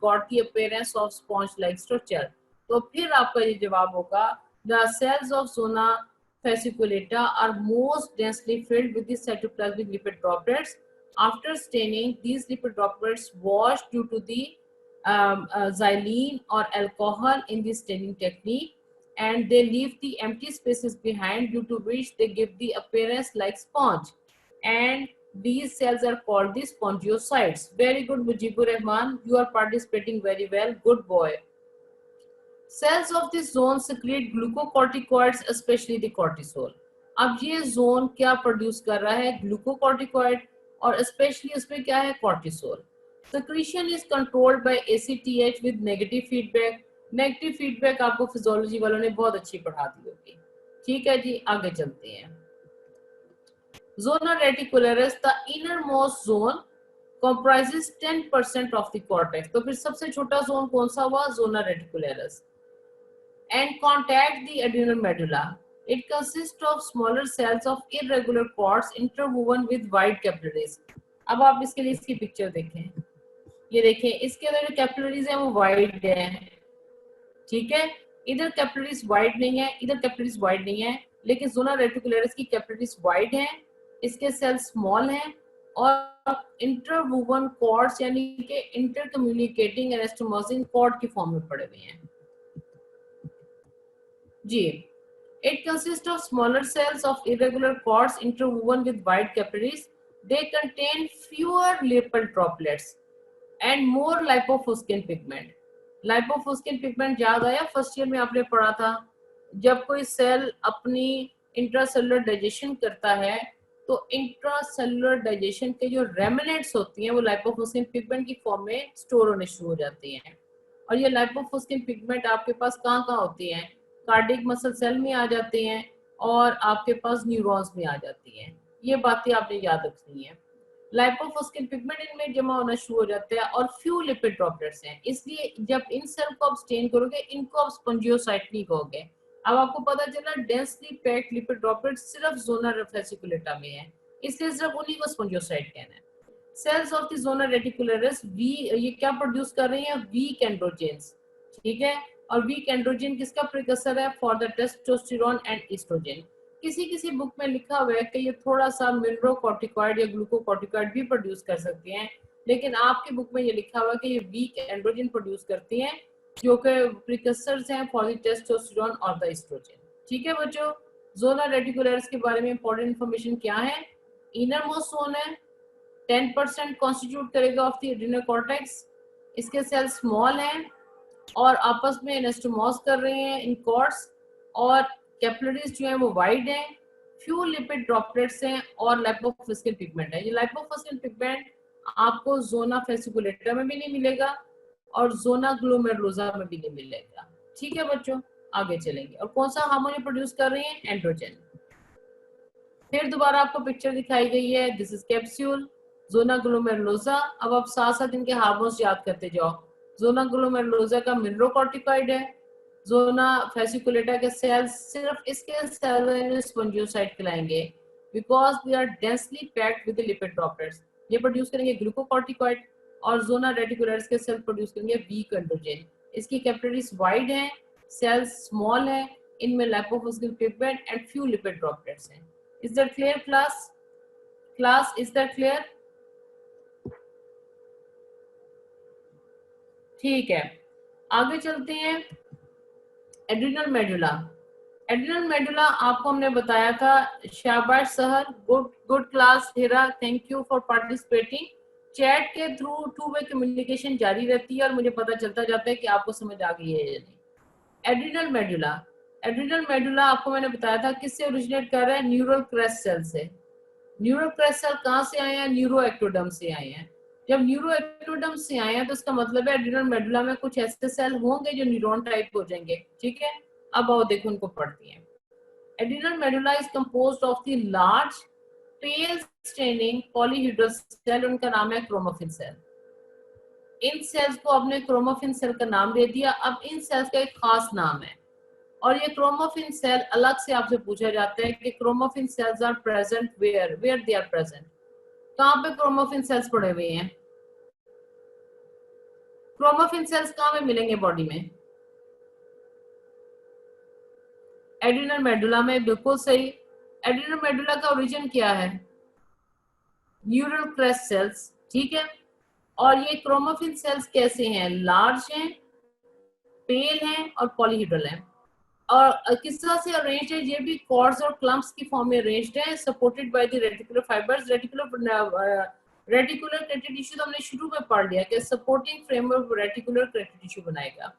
got the appearance of sponge like structure. तो फिर आपका ये जवाब होगा the cells of zona fasciculata are most densely filled with the cytoplasmic lipid droplets. After staining, these lipid droplets wash due to the xylene or alcohol in the staining technique, and they leave the empty spaces behind, due to which they give the appearance like sponge. And these cells are called the spongiocytes. Very good, Mujibur Rahman. You are participating very well. Good boy. Cells of this zone secrete glucocorticoids, especially the cortisol. अब ये जोन क्या प्रोड्यूस कर रहा है? ग्लूकोकॉर्टिकॉइड, और स्पेशली उसमें क्या है? Cortisol. Secretion is controlled by ACTH with negative feedback. Negative feedback आपको फिजियोलॉजी वालों ने बहुत अच्छी पढ़ा दी होगी. ठीक है जी, आगे चलते हैं. Zona reticularis, the innermost zone, comprises 10% of the cortex. तो फिर सबसे छोटा जोन कौन सा हुआ? Zona reticularis. And contact the adrenal medulla. It consists of smaller cells of irregular cords interwoven with wide capillaries. अब आप इसके लिए इसकी पिक्चर देखें. ये देखें, इसके अंदर जो कैपिलरीज हैं वो वाइड हैं. ठीक है, इधर कैपिलरीज वाइड नहीं है, इधर कैपिलरीज वाइड नहीं है, लेकिन जोना रेटिकुलरिस की कैपिलरीज वाइड हैं, इसके सेल स्मॉल हैं और इंटरवूवन कॉर्ड्स यानी कि इंटर कम्युनिकेटिंग एनास्टोमोसिन कॉर्ड की फॉर्म में पड़े हुए हैं जी. It consists of smaller cells of irregular cords interwoven with wide capillaries. They contain fewer lipid droplets and more lipofuscin pigment. Lipofuscin pigment याद आया? फर्स्ट ईयर में आपने पढ़ा था. जब कोई सेल अपनी इंट्रासेलुलर डाइजेशन करता है तो इंट्रासेलुलर डाइजेशन के जो रेमिनेंट्स होती हैं वो लाइपोफुस्किन पिगमेंट की फॉर्म में स्टोर होने शुरू हो जाती हैं. और ये लाइपोफुस्किन पिगमेंट आपके पास कहाँ कहाँ होती हैं? कार्डियक मसल सेल में आ जाते हैं और आपके पास न्यूरॉन्स में आ जाती हैं. ये बातें आपने याद रखनी है. लाइपोफुस्किन पिगमेंट इनमें जमा होना शुरू हो जाता है और फ्यू लिपिड ड्रॉपलेट्स हैं, इसलिए जब इन सेल को आप स्टेन करोगे इनको आप स्पॉन्जियोसाइट नहीं कहोगे. अब आपको पता चला डेंसली पैक्ड लिपिड ड्रॉपलेट्स सिर्फ जोना फेसिकुलेटा में है, इसलिए सिर्फ उन्हीं को स्पॉन्जियोसाइट कहना है. Cells of the zona reticularis ये क्या प्रोड्यूस कर रही हैं? Weak androgens. ठीक है, और वीक एंड्रोजन किसका प्रिकसर है? For the testosterone and oestrogen. किसी किसी बुक में लिखा हुआ है कि ये थोड़ा सा मिनरोकॉर्टिकॉइड या ग्लूकोकॉर्टिकॉइड भी प्रोड्यूस कर सकती हैं, लेकिन आपकी बुक में ये लिखा हुआ है कि ये वीक एंड्रोजन प्रोड्यूस करती हैं जो कि प्रिकसर्स हैं फॉर द टेस्टोस्टेरोन और द एस्ट्रोजन. ठीक है बच्चों, जोना रेटिकुलरिस के बारे में इंपॉर्टेंट इंफॉर्मेशन क्या है? इनर मोस्ट जोन है, 10% कॉन्स्टिट्यूट करेगा ऑफ द एड्रेनल कॉर्टेक्स. इसके सेल स्मॉल हैं और आपस में एनास्टोमोस कर रहे हैं इन कॉर्ड्स, और कैपिलरीज जो हैं वो वाइड हैं, फ्यू लिपिड ड्रॉपलेट्स हैं और लाइपोफुस्किन पिगमेंट है. ये लाइपोफुस्किन पिगमेंट आपको जोना फेसिकुलेटा में भी नहीं मिलेगा और जोना ग्लोमेरुलोसा में भी नहीं मिलेगा. ठीक है बच्चों, आगे चलेंगे. और कौन सा हार्मोन प्रोड्यूस कर रहे हैं? एंड्रोजन. फिर दोबारा आपको पिक्चर दिखाई गई है. This is capsule, zona glomerulosa. अब आप साथ साथ इनके हार्मोन्स याद करते जाओ. जोना ग्लोमेरुलोसा का मिनरोकॉर्टिकॉइड है, जोना फेसिकुलेटा के सेल्स सिर्फ इसके सेल स्पॉन्जियोसाइट कहलाएंगे because they are densely packed with lipid droplets. ये प्रोड्यूस करेंगे ग्लूकोकॉर्टिकॉइड, और जोना रेटिकुलरिस के सेल प्रोड्यूस करेंगे वीक एंड्रोजन. इसकी कैपिलरीज वाइड हैं, सेल्स स्मॉल हैं, इनमें lipofuscin pigment and few lipid droplets हैं. Is that clear class? Class is that clear? ठीक है, आगे चलते हैं. Adrenal medulla. एड्रिनल मेडुला आपको हमने बताया था. शाबाश सहर, good class. Hera, thank you for participating. Chat के थ्रू टू वे कम्युनिकेशन जारी रहती है और मुझे पता चलता जाता है कि आपको समझ आ गई है या नहीं. Adrenal medulla. एड्रिनल मेडुला आपको मैंने बताया था किससे ओरिजिनेट कर रहा है? न्यूरल क्रेस्ट सेल से. न्यूरल क्रेस्ट सेल कहाँ से आए हैं? न्यूरो एक्टोडर्म से आए हैं. जब न्यूरो एक्टोडर्म से आए हैं तो इसका मतलब है एड्रिनल मेडुला में कुछ ऐसे सेल होंगे जो न्यूरॉन टाइप हो जाएंगे. ठीक है, अब आओ देखो उनको पढ़ती हैं. Adrenal medulla is composed of the large pale staining polyhedral cell, उनका नाम है क्रोमोफिन सेल। इन सेल्स को आपने क्रोमोफिन सेल का नाम दे दिया। अब इन सेल्स का एक खास नाम है, और ये क्रोमोफिन सेल अलग से आपसे पूछा जाता है कि chromaffin cells are present where they are present. कहाँ पे क्रोमोफिन सेल्स पड़े हुए हैं? क्रोमोफिन सेल्स कहाँ पे मिलेंगे बॉडी में? एड्रिनल मेडुला में, बिल्कुल सही। एड्रिनल मेडुला का ओरिजिन क्या है? न्यूरल क्रेस्ट सेल्स, ठीक है। और ये क्रोमोफिन सेल्स कैसे हैं? लार्ज हैं, पेल हैं और पॉलीहेड्रल हैं। और किस तरह से अरेंज्ड है? ये भी कॉर्ड्स और क्लम्प्स की फॉर्म में अरेंज्ड है, supported by the reticular fibres. Reticular created tissue तो हमने शुरू में पढ़ लिया कि supporting framework reticular created tissue बनाएगा।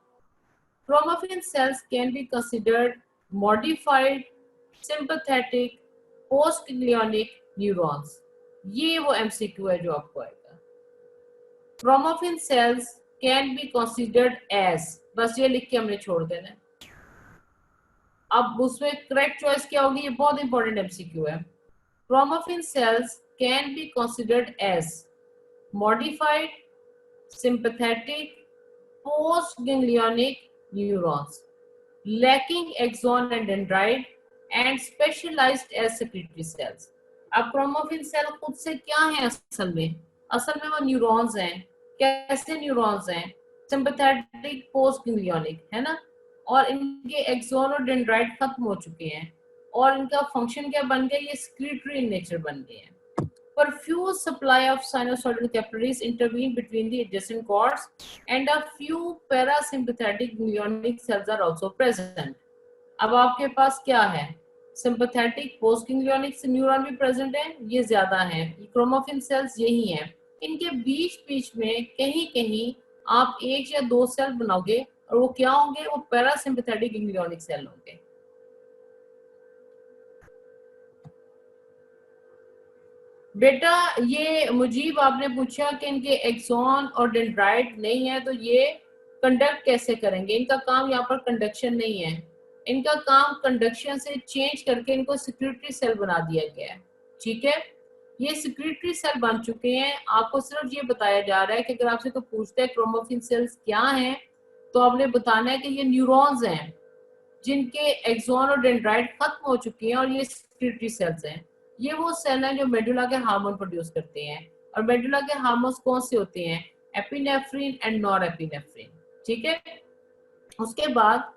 Chromaffin cells can be considered modified sympathetic postganglionic neurons। ये वो MCQ है जो आपको आएगा। Chromaffin cells can be considered as, बस ये लिख के हमने छोड़ देना है। अब उसमें करेक्ट चॉइस क्या होगी? ये बहुत इंपॉर्टेंट MCQ है। Chromaffin cells can be considered as modified sympathetic postganglionic neurons lacking axon and dendrite and specialized as secretory cells। अब क्रोमोफिन सेल खुद से क्या है असल में? असल में वो न्यूरॉन्स हैं। कैसे न्यूरॉन्स हैं? सिंपैथेटिक पोस्ट गैंग्लियोनिक, है ना। और इनके एक्सोन और डेंड्राइट खत्म हो चुके हैं, और इनका फंक्शन क्या बन गया? ये secretory in नेचर बन गए हैं। Perfuse supply of sinusoidal capillaries intervene between the adjacent cords, and a few parasympathetic ganglionic cells are also present। अब आपके पास क्या है? सिंपैथेटिक पोस्ट गैंग्लियोनिक न्यूरॉन भी प्रेजेंट है, ये ज्यादा है। क्रोमोफिन सेल्स यही हैं। इनके बीच बीच में कहीं कहीं आप एक या दो सेल बनाओगे, और वो क्या होंगे? वो पैरासिम्पैथेटिक गैंग्लियोनिक सेल होंगे। बेटा ये मुजीब आपने पूछा कि इनके एक्सॉन और डेंड्राइट नहीं है, तो ये कंडक्ट कैसे करेंगे? इनका काम यहाँ पर कंडक्शन नहीं है, इनका काम कंडक्शन से चेंज करके इनको सिक्रेटरी सेल बना दिया गया है, ठीक है। ये सिक्रेटरी सेल बन चुके हैं। आपको सिर्फ ये बताया जा रहा है कि अगर आपसे कोई पूछता है क्रोमोफिन सेल्स क्या हैं, तो आपने बताना है कि ये न्यूरॉन्स हैं जिनके एक्सॉन और डेंड्राइट खत्म हो चुके हैं, और ये सिक्रेटरी सेल्स हैं। ये वो सेल हैं जो मेडुला के हार्मोन प्रोड्यूस करते हैं, और मेडुला के हार्मोन्स कौन से होते हैं? एपिनेफ्रिन एंड नॉर एपिनेफ्रिन, ठीक है। उसके बाद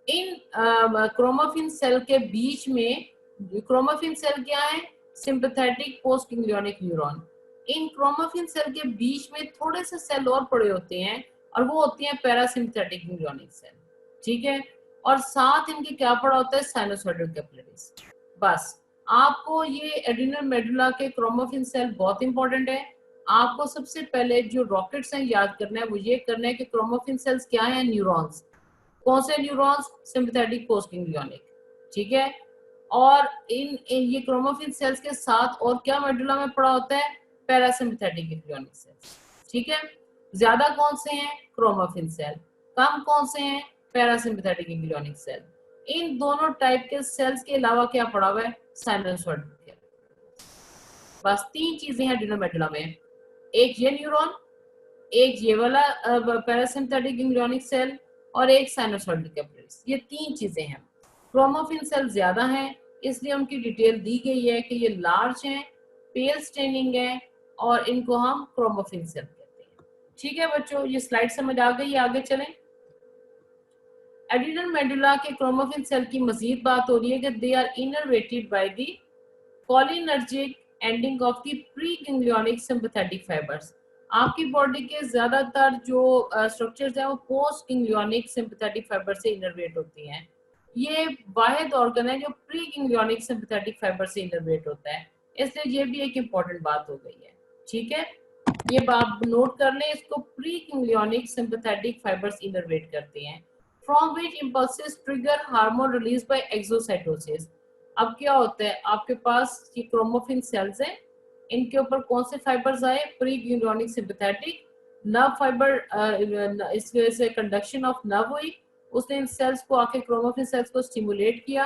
इन क्रोमोफिन सेल के बीच में, क्रोमोफिन सेल क्या है? Sympathetic post ganglionic neuron. इन क्रोमोफिन सेल के बीच में थोड़े से सेल और पड़े होते हैं, और वो होती हैं पैरासिम्पैथेटिक गैंग्लियोनिक सेल, ठीक है। और साथ इनके क्या पड़ा होता है? Sinusoidal capillaries. बस आपको ये एड्रिनल मेडुला के क्रोमोफिन सेल बहुत इंपॉर्टेंट है। आपको सबसे पहले जो रॉकेट्स हैं याद करना है, वो ये करना है कि क्रोमोफिन सेल्स क्या है? न्यूरॉन्स। कौन से न्यूरॉन्स? सिंपैथेटिक पोस्ट गैंग्लियोनिक, ठीक है। और इन ये क्रोमोफिन सेल्स के साथ और क्या मेडुला में पड़ा होता है? पैरासिम्पैथेटिक गैंग्लियोनिक सेल्स, ठीक है। ज्यादा कौन से हैं? Chromaffin cell. कम कौन से हैं? Parasympathetic ganglionic cell. इन दोनों टाइप के सेल्स के अलावा क्या पड़ा हुआ है? साइनोसॉइडल। बस तीन चीजें हैं एड्रिनल मेडुला में, एक ये न्यूरॉन, एक ये वाला पैरासिम्पैथेटिक गैंग्लियोनिक सेल, और एक साइनोसॉइडल कैपिलरीज। ये तीन चीजें हैं। क्रोमोफिन सेल ज्यादा हैं, इसलिए उनकी डिटेल दी गई है कि ये लार्ज हैं, पेल स्टेनिंग है, और इनको हम क्रोमोफिन सेल कहते हैं, ठीक है बच्चों। ये स्लाइड समझ आ गई? आगे चलें। एड्रिनल मेडुला के क्रोमोफिन सेल की मजीद बात हो रही है कि they are innervated by the cholinergic ending of the pre ganglionic sympathetic fibres. आपकी बॉडी के ज्यादातर जो स्ट्रक्चर्स हैं वो पोस्ट गैंग्लियोनिक सिंपैथेटिक फाइबर से इनर्वेट होती हैं। ये वाहिद ऑर्गन है जो प्री गैंग्लियोनिक सिंपैथेटिक फाइबर से इनर्वेट होता है, इसलिए ये भी एक इम्पॉर्टेंट बात हो गई है, ठीक है। ये बात नोट कर लें, इसको pre ganglionic sympathetic fibres innervate करते हैं, from which impulses trigger hormone release by exocytosis. अब क्या होता है? आपके पास ये क्रोमोफिन सेल्स हैं, इनके ऊपर कौन से फाइबर्स आए? Pre ganglionic sympathetic nerve fibre, इस वजह से कंडक्शन ऑफ नर्व हुई, उसने इन सेल्स को आके क्रोमोफिन सेल्स को स्टिमुलेट किया।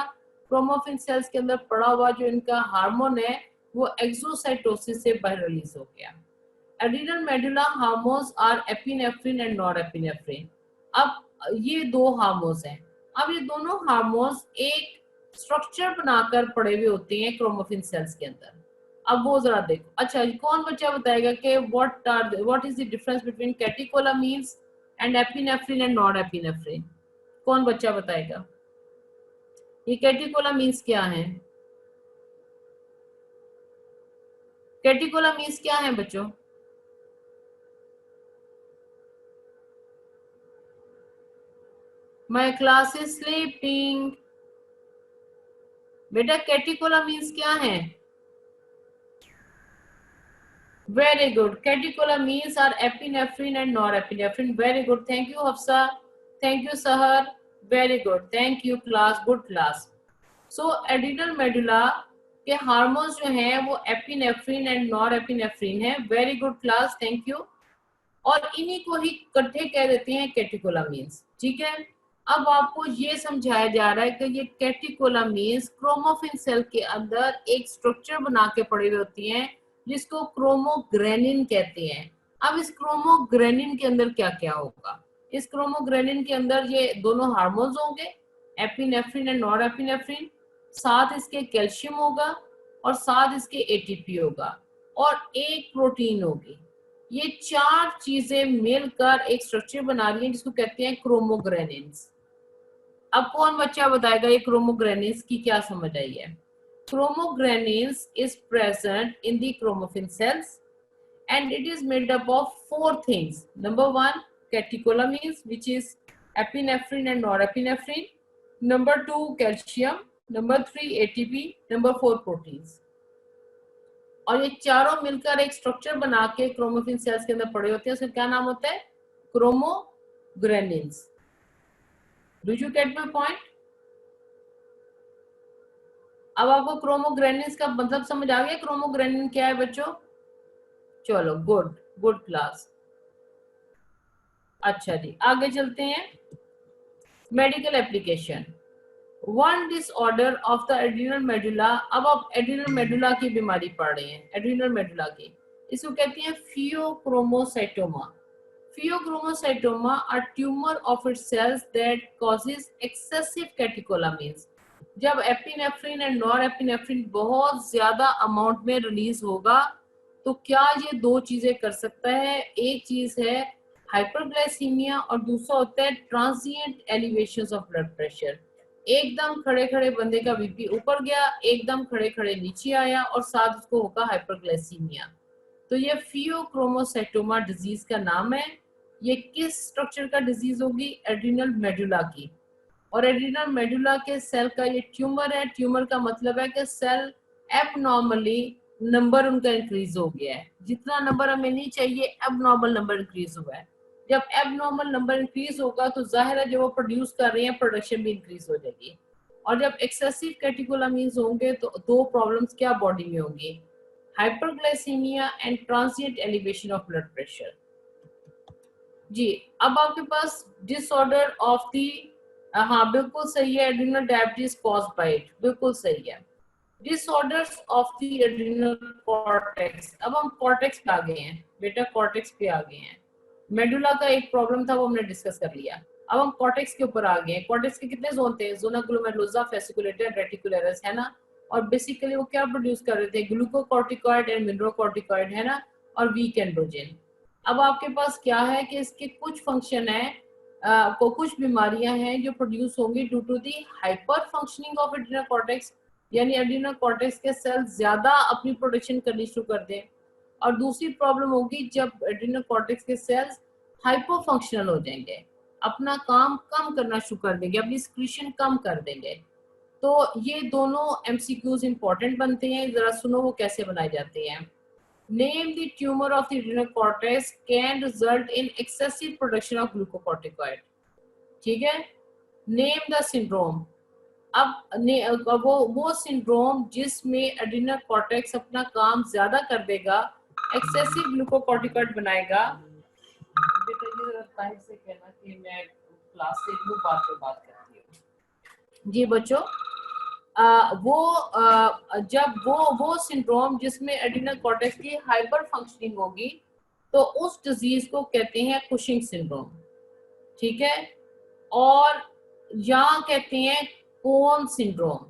क्रोमोफिन सेल्स के अंदर पड़ा हुआ जो इनका हार्मोन है वो एक्सोसाइटोसिस से बाहर रिलीज हो गया। Adrenal medulla hormones are epinephrine and norepinephrine. अब ये दो हार्मोन्स हैं। अब ये दोनों हार्मोन्स एक स्ट्रक्चर बनाकर पड़े हुए होते हैं क्रोमोफिन सेल्स के अंदर। अब वो जरा देखो। अच्छा, कौन बच्चा बताएगा कि what is the difference between catecholamines and epinephrine and norepinephrine? कौन बच्चा बताएगा ये कैटेकोलामीन्स क्या है? कैटेकोलामीन्स क्या है बच्चों? My class is sleeping. बेटा कैटेकोलामीन्स क्या है? Very good, catecholamines are epinephrine and norepinephrine. Very good, thank you Hafsa, thank you Sahar, very good, thank you class, good class. So adrenal medulla के हार्मोन्स जो हैं वो एपिनेफ्रिन एंड नॉरएपिनेफ्रिन है। Very good class, thank you. और इन्हीं को ही इकट्ठे कह देते हैं कैटेकोलामीन्स। ठीक है, अब आपको ये समझाया जा रहा है कि ये कैटेकोलामीन्स क्रोमोफिन सेल के अंदर एक स्ट्रक्चर बना के पड़ी हुई होती हैं जिसको क्रोमोग्रेनिन कहते हैं। अब इस क्रोमोग्रेनिन के अंदर क्या क्या होगा? इस क्रोमोग्रेनिन के अंदर ये दोनों हार्मोन्स होंगे, एपिनेफ्रिन एंड नॉरएपिनेफ्रिन, साथ इसके कैल्शियम होगा और साथ इसके एटीपी होगा और एक प्रोटीन होगी। ये चार चीजें मिलकर एक स्ट्रक्चर बना रही हैं जिसको कहते हैं क्रोमोग्रेनिन्स। अब कौन बच्चा बताएगा ये क्रोमोग्रेनिन्स की क्या समझ आई है? Chromogranins is present in the chromaffin cells and it is made up of four things. Number one, catecholamines, which is epinephrine and norepinephrine. Number two, calcium. Number three, ATP. Number four, proteins. और ये चारों मिलकर एक स्ट्रक्चर बना के क्रोमोफिन सेल्स के अंदर पड़े होते हैं। उसका क्या नाम होता है? Chromogranins. Do you get my point? अब आपको क्रोमोग्रेनिन्स का मतलब समझ आ गया क्रोमोग्रेनिन क्या है बच्चों? चलो, गुड गुड क्लास। अच्छा जी, आगे चलते हैं। Medical application. One disorder of the adrenal medulla. अब आप एड्रीनल मेडुला की बीमारी पढ़ रहे हैं, एड्रीनल मेडुला की। इसको कहते हैं pheochromocytoma. Pheochromocytoma are tumour of its cells that causes excessive catecholamines. जब एपिनेफ्रिन एंड नॉरएपिनेफ्रिन बहुत ज्यादा अमाउंट में रिलीज होगा तो क्या ये दो चीजें कर सकता है? एक चीज है हाइपरग्लाइसीमिया और दूसरा होता है transient elevations of blood pressure. एकदम खड़े खड़े बंदे का बीपी ऊपर गया, एकदम खड़े खड़े नीचे आया और साथ उसको होगा हाइपरग्लाइसीमिया। तो ये फियोक्रोमोसाइटोमा डिजीज का नाम है। ये किस स्ट्रक्चर का डिजीज होगी? एड्रीनल मेडुला की। और एड्रीनल मेडुला के सेल का ये ट्यूमर है। ट्यूमर का मतलब है कि सेल एबनॉर्मली नंबर उनका इंक्रीज हो गया है। जितना नंबर हमें नहीं चाहिए एबनॉर्मल नंबर इंक्रीज हुआ है। जब एबनॉर्मल नंबर इंक्रीज होगा तो जाहिर है जो वो प्रोड्यूस कर रहे हैं प्रोडक्शन भी इंक्रीज हो जाएगी। और जब एक्सेसिव कैटेकोलामीन्स होंगे तो दो प्रॉब्लम्स क्या बॉडी में होंगी? Hyperglycaemia and transient elevation of blood pressure. जी, अब आपके पास डिसऑर्डर ऑफ दी, हाँ बिल्कुल सही है, adrenal diabetes caused by it, बिल्कुल सही है। Disorders of the adrenal cortex. अब हम कॉर्टेक्स पे आ गए हैं बेटा, कॉर्टेक्स पे आ गए हैं। मेडुला का एक प्रॉब्लम था वो हमने डिस्कस कर लिया। अब हम कॉर्टेक्स के ऊपर आ गए हैं। कॉर्टेक्स के कितने जोन थे? जोना ग्लोमेरुलोसा, फेसिकुलेटर, रेटिकुलरस, है ना। और बेसिकली वो क्या प्रोड्यूस कर रहे थे? ग्लूकोकॉर्टिकॉइड एंड मिनरलोकॉर्टिकॉइड, है ना, और वीक एंड्रोजन। अब आपके पास क्या है कि इसके कुछ फंक्शन है, कुछ बीमारियां हैं जो प्रोड्यूस होंगी due to the hyper functioning of adrenal cortex, यानी एड्रीनल कॉर्टेक्स के सेल ज्यादा अपनी प्रोडक्शन करनी शुरू कर दें। और दूसरी प्रॉब्लम होगी जब एड्रीनल कॉर्टेक्स के सेल्स हाइपर फंक्शनल हो जाएंगे, अपना काम कम करना शुरू कर देंगे, अपनी सिक्रीशन कम कर देंगे। तो ये दोनों एमसीक्यूज इंपॉर्टेंट बनते हैं, जरा सुनो वो कैसे बनाए जाते हैं। Name the tumor of the adrenal cortex can result in excessive production of glucocorticoid. ठीक है, नेम द सिंड्रोम। अब वो सिंड्रोम जिसमें एड्रीनल कॉर्टेक्स अपना काम ज्यादा कर देगा, एक्सेसिव ग्लूकोकॉर्टिकॉइड बनाएगा। बेटा ये जरा टाइम से कहना कि मैं क्लास से एक बात पे बात करती हूँ। जी बच्चों, जब वो सिंड्रोम जिसमें एड्रिनल कॉर्टेक्स की हाइपर फंक्शनिंग होगी तो उस डिजीज को कहते हैं कुशिंग सिंड्रोम, ठीक है। और यहाँ कहते हैं कोन सिंड्रोम।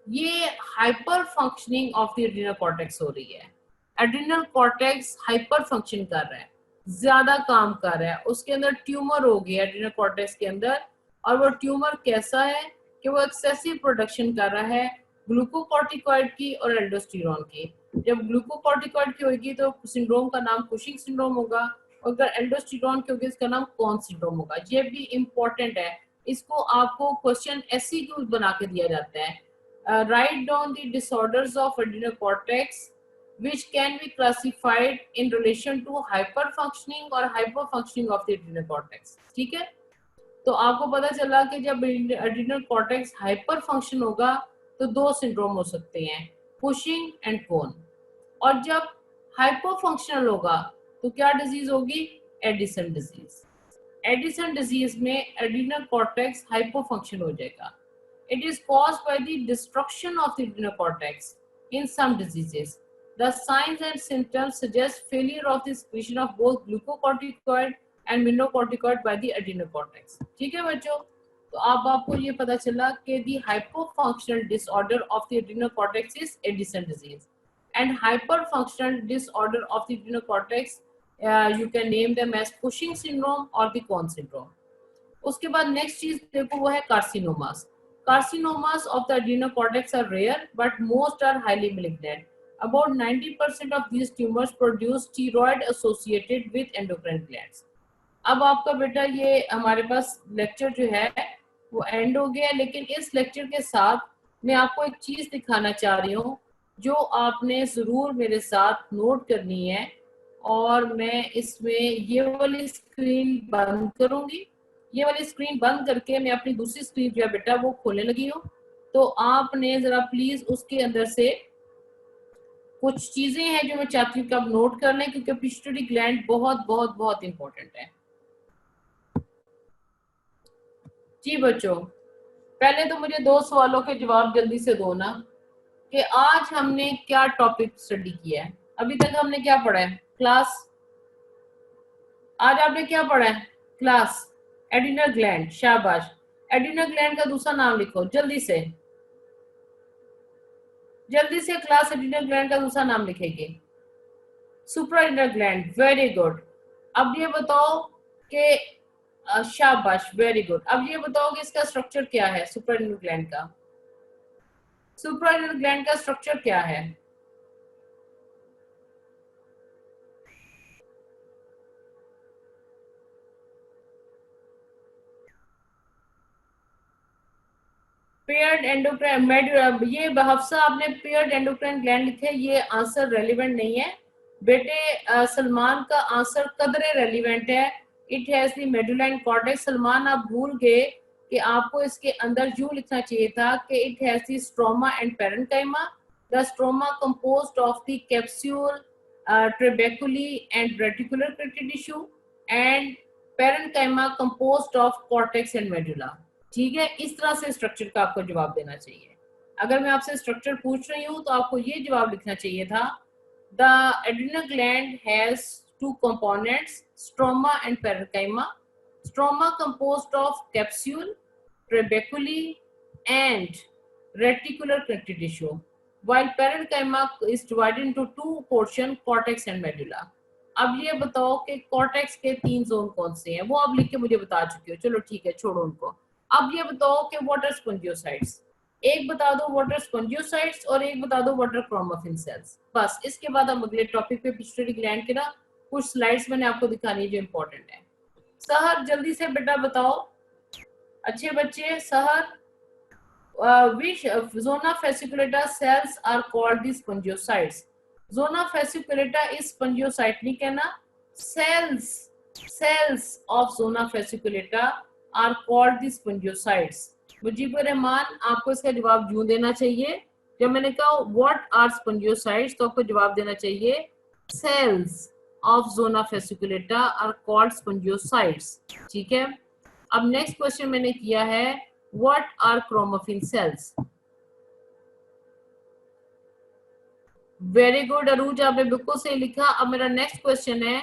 ये hyper functioning of the adrenal cortex हो रही है। एड्रिनल कॉर्टेक्स हाइपर फंक्शन कर रहा है, ज्यादा काम कर रहा है, उसके अंदर ट्यूमर हो गया एड्रिनल कॉर्टेक्स के अंदर। और वो ट्यूमर कैसा है कि वो एक्सेसिव प्रोडक्शन कर रहा है ग्लूकोकॉर्टिकॉइड की और एल्डोस्टेरोन की। जब ग्लूकोकॉर्टिकॉइड की होगी तो सिंड्रोम का नाम कुशिंग सिंड्रोम होगा, और अगर एल्डोस्टेरोन की होगी इसका नाम कौन सिंड्रोम होगा। ये भी इंपॉर्टेंट है, इसको आपको क्वेश्चन एमसीक्यू बना के दिया जाता है। Write down the disorders of adrenal cortex which can be classified in relation to hyperfunctioning or hyperfunctioning of the adrenal cortex, ठीक है। तो आपको पता चला कि जब एड्रिनल कॉर्टेक्स हाइपर फंक्शन होगा तो दो सिंड्रोम हो सकते हैं, कुशिंग एंड कोन। और जब हाइपर फंक्शनल होगा तो क्या डिजीज होगी, एडिसन डिजीज। एडिसन डिजीज में एड्रिनल कॉर्टेक्स हाइपर फंक्शन हो जाएगा। It is caused by the destruction of the adrenal cortex in some diseases. The signs and symptoms suggest failure of the secretion of both glucocorticoid and mineralocorticoid by the adrenal cortex. ठीक है बच्चों, तो अब आपको ये पता चला कि the hypofunctional disorder of the adrenal cortex is Addison disease, and hyperfunctional disorder of the adrenal cortex you can name them as Cushing syndrome or the Cohn syndrome. उसके बाद नेक्स्ट चीज देखो वो है carcinomas. Carcinomas of the adrenal cortex are rare, but most are highly malignant. About 90% of these tumors produce steroid associated with endocrine glands. अब आपका बेटा ये हमारे पास लेक्चर जो है वो एंड हो गया, लेकिन इस लेक्चर के साथ मैं आपको एक चीज दिखाना चाह रही हूँ जो आपने जरूर मेरे साथ नोट करनी है। और मैं इसमें ये वाली स्क्रीन बंद करूंगी, ये वाली स्क्रीन बंद करके मैं अपनी दूसरी स्क्रीन जो है बेटा वो खोलने लगी हूँ। तो आपने जरा प्लीज उसके अंदर से कुछ चीजें हैं जो मैं चाहती हूँ कि आप नोट कर लें, क्योंकि पिट्यूटरी ग्लैंड बहुत बहुत बहुत इंपॉर्टेंट है। जी बच्चों, पहले तो मुझे दो सवालों के जवाब जल्दी से दो ना, कि आज हमने क्या टॉपिक स्टडी किया है। अभी तक हमने क्या पढ़ा है क्लास, आज आपने क्या पढ़ा है क्लास, एड्रिनल ग्लैंड। शाबाश, एड्रिनल ग्लैंड का दूसरा नाम लिखो जल्दी से, जल्दी से क्लास एड्रिनल ग्लैंड का दूसरा नाम लिखेगी, सुप्रा एड्रिनल ग्लैंड। Very good. अब ये बताओ कि शाबाश, वेरी गुड। अब ये बताओ कि इसका स्ट्रक्चर क्या है, सुप्रा एड्रिनल ग्लैंड का, सुप्रा एड्रिनल ग्लैंड का स्ट्रक्चर क्या है। पेयर्ड एंडोक्राइन, ये हफ्सा आपने पेयर्ड एंडोक्राइन ग्लैंड लिखे, ये आंसर रेलिवेंट नहीं है बेटे। सलमान का आंसर कदरे रेलिवेंट है। It has the medulla and cortex. Salman आप भूल गए कि आपको इसके अंदर यूं लिखना चाहिए था कि it has the stroma and parenchyma. The stroma composed of the capsule, trabeculae and reticular tissue, and parenchyma composed of cortex and medulla. ठीक है, इस तरह से स्ट्रक्चर का आपको जवाब देना चाहिए। अगर मैं आपसे स्ट्रक्चर पूछ रही हूँ तो आपको ये जवाब लिखना चाहिए था, the adrenal gland has two components, stroma and parenchyma. Stroma composed of capsule, trabeculae and reticular connective tissue, while parenchyma is divided into two portion, cortex and medulla. अब ये बताओ कि कॉर्टेक्स के 3 जोन कौन से हैं, वो आप लिख के मुझे बता चुके हो, चलो ठीक है छोड़ो उनको। अब ये बताओ कि वाटर स्पॉन्जियोसाइट्स, एक बता दो वाटर स्पॉन्जियोसाइट्स और एक बता दो वाटर क्रोमोफिन सेल्स। बस इसके बाद हम अगले टॉपिक पे पिट्यूटरी ग्लैंड के ना कुछ स्लाइड्स मैंने आपको दिखानी है जो इम्पोर्टेंट है। सहर जल्दी से बेटा बताओ, अच्छे बच्चे, सहर, which zona fasciculata cells are called the spongiocytes? Zona fasciculata is spongiocyte नहीं कहना, cells of zona fasciculata are called the spongiocytes. Mujibur Rahman, आपको इसका जवाब यूं देना चाहिए, जब मैंने कहा what are spongiocytes तो आपको जवाब देना चाहिए cells of zona fasciculata are called spongiocytes। ठीक है, अब नेक्स्ट क्वेश्चन मैंने किया है what are chromaffin cells? Very good Arooj, आपने बिल्कुल सही लिखा। अब मेरा नेक्स्ट क्वेश्चन है,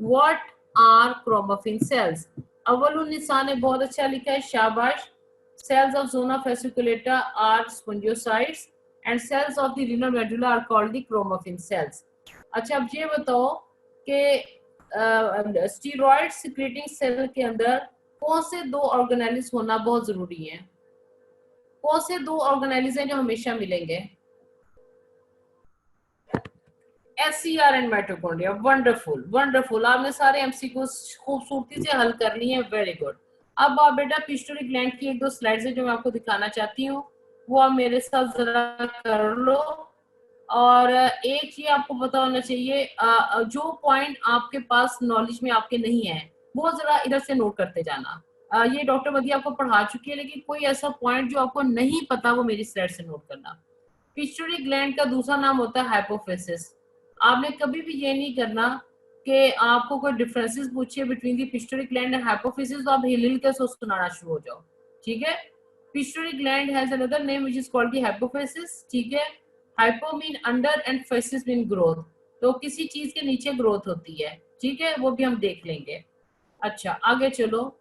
what are chromaffin cells? Awwal Nisa ने बहुत अच्छा लिखा है, शाबाश। Cells of zona fasciculata are spongiocytes and cells of the renal medulla are called the chromaffin cells. अच्छा, अब ये बताओ कि स्टीरॉइड सिक्रेटिंग सेल के अंदर कौन से दो ऑर्गेनेल्स होना बहुत जरूरी है? कौन से दो ऑर्गेनेल्स हैं जो हमेशा मिलेंगे? SCR and mitochondria. Wonderful wonderful, आपने सारे एमसीक्यू खूबसूरती से हल कर लिए हैं, वेरी गुड। अब आप बेटा पिट्यूटरी ग्लैंड की एक दो स्लाइड्स है जो मैं आपको दिखाना चाहती हूँ, वो आप मेरे साथ जरा कर लो। और एक चीज आपको पता होना चाहिए, जो पॉइंट आपके पास नॉलेज में आपके नहीं है वो जरा इधर से नोट करते जाना। ये डॉक्टर मदिया आपको पढ़ा चुकी है, लेकिन कोई ऐसा पॉइंट जो आपको नहीं पता वो मेरी स्लाइड से नोट करना। पिट्यूटरी ग्लैंड का दूसरा नाम होता है हाइपोफिसिस। आपने कभी भी ये नहीं करना कि आपको कोई डिफरेंसेस पूछे between the pituitary gland and hypophysis तो आप हिल हिल के सुनाना शुरू हो जाओ, ठीक है? Pituitary gland has another name which is called the hypophysis, ठीक है? Hypo mean under and faces mean growth, तो किसी चीज के नीचे ग्रोथ होती है, ठीक है? वो भी हम देख लेंगे। अच्छा, आगे चलो।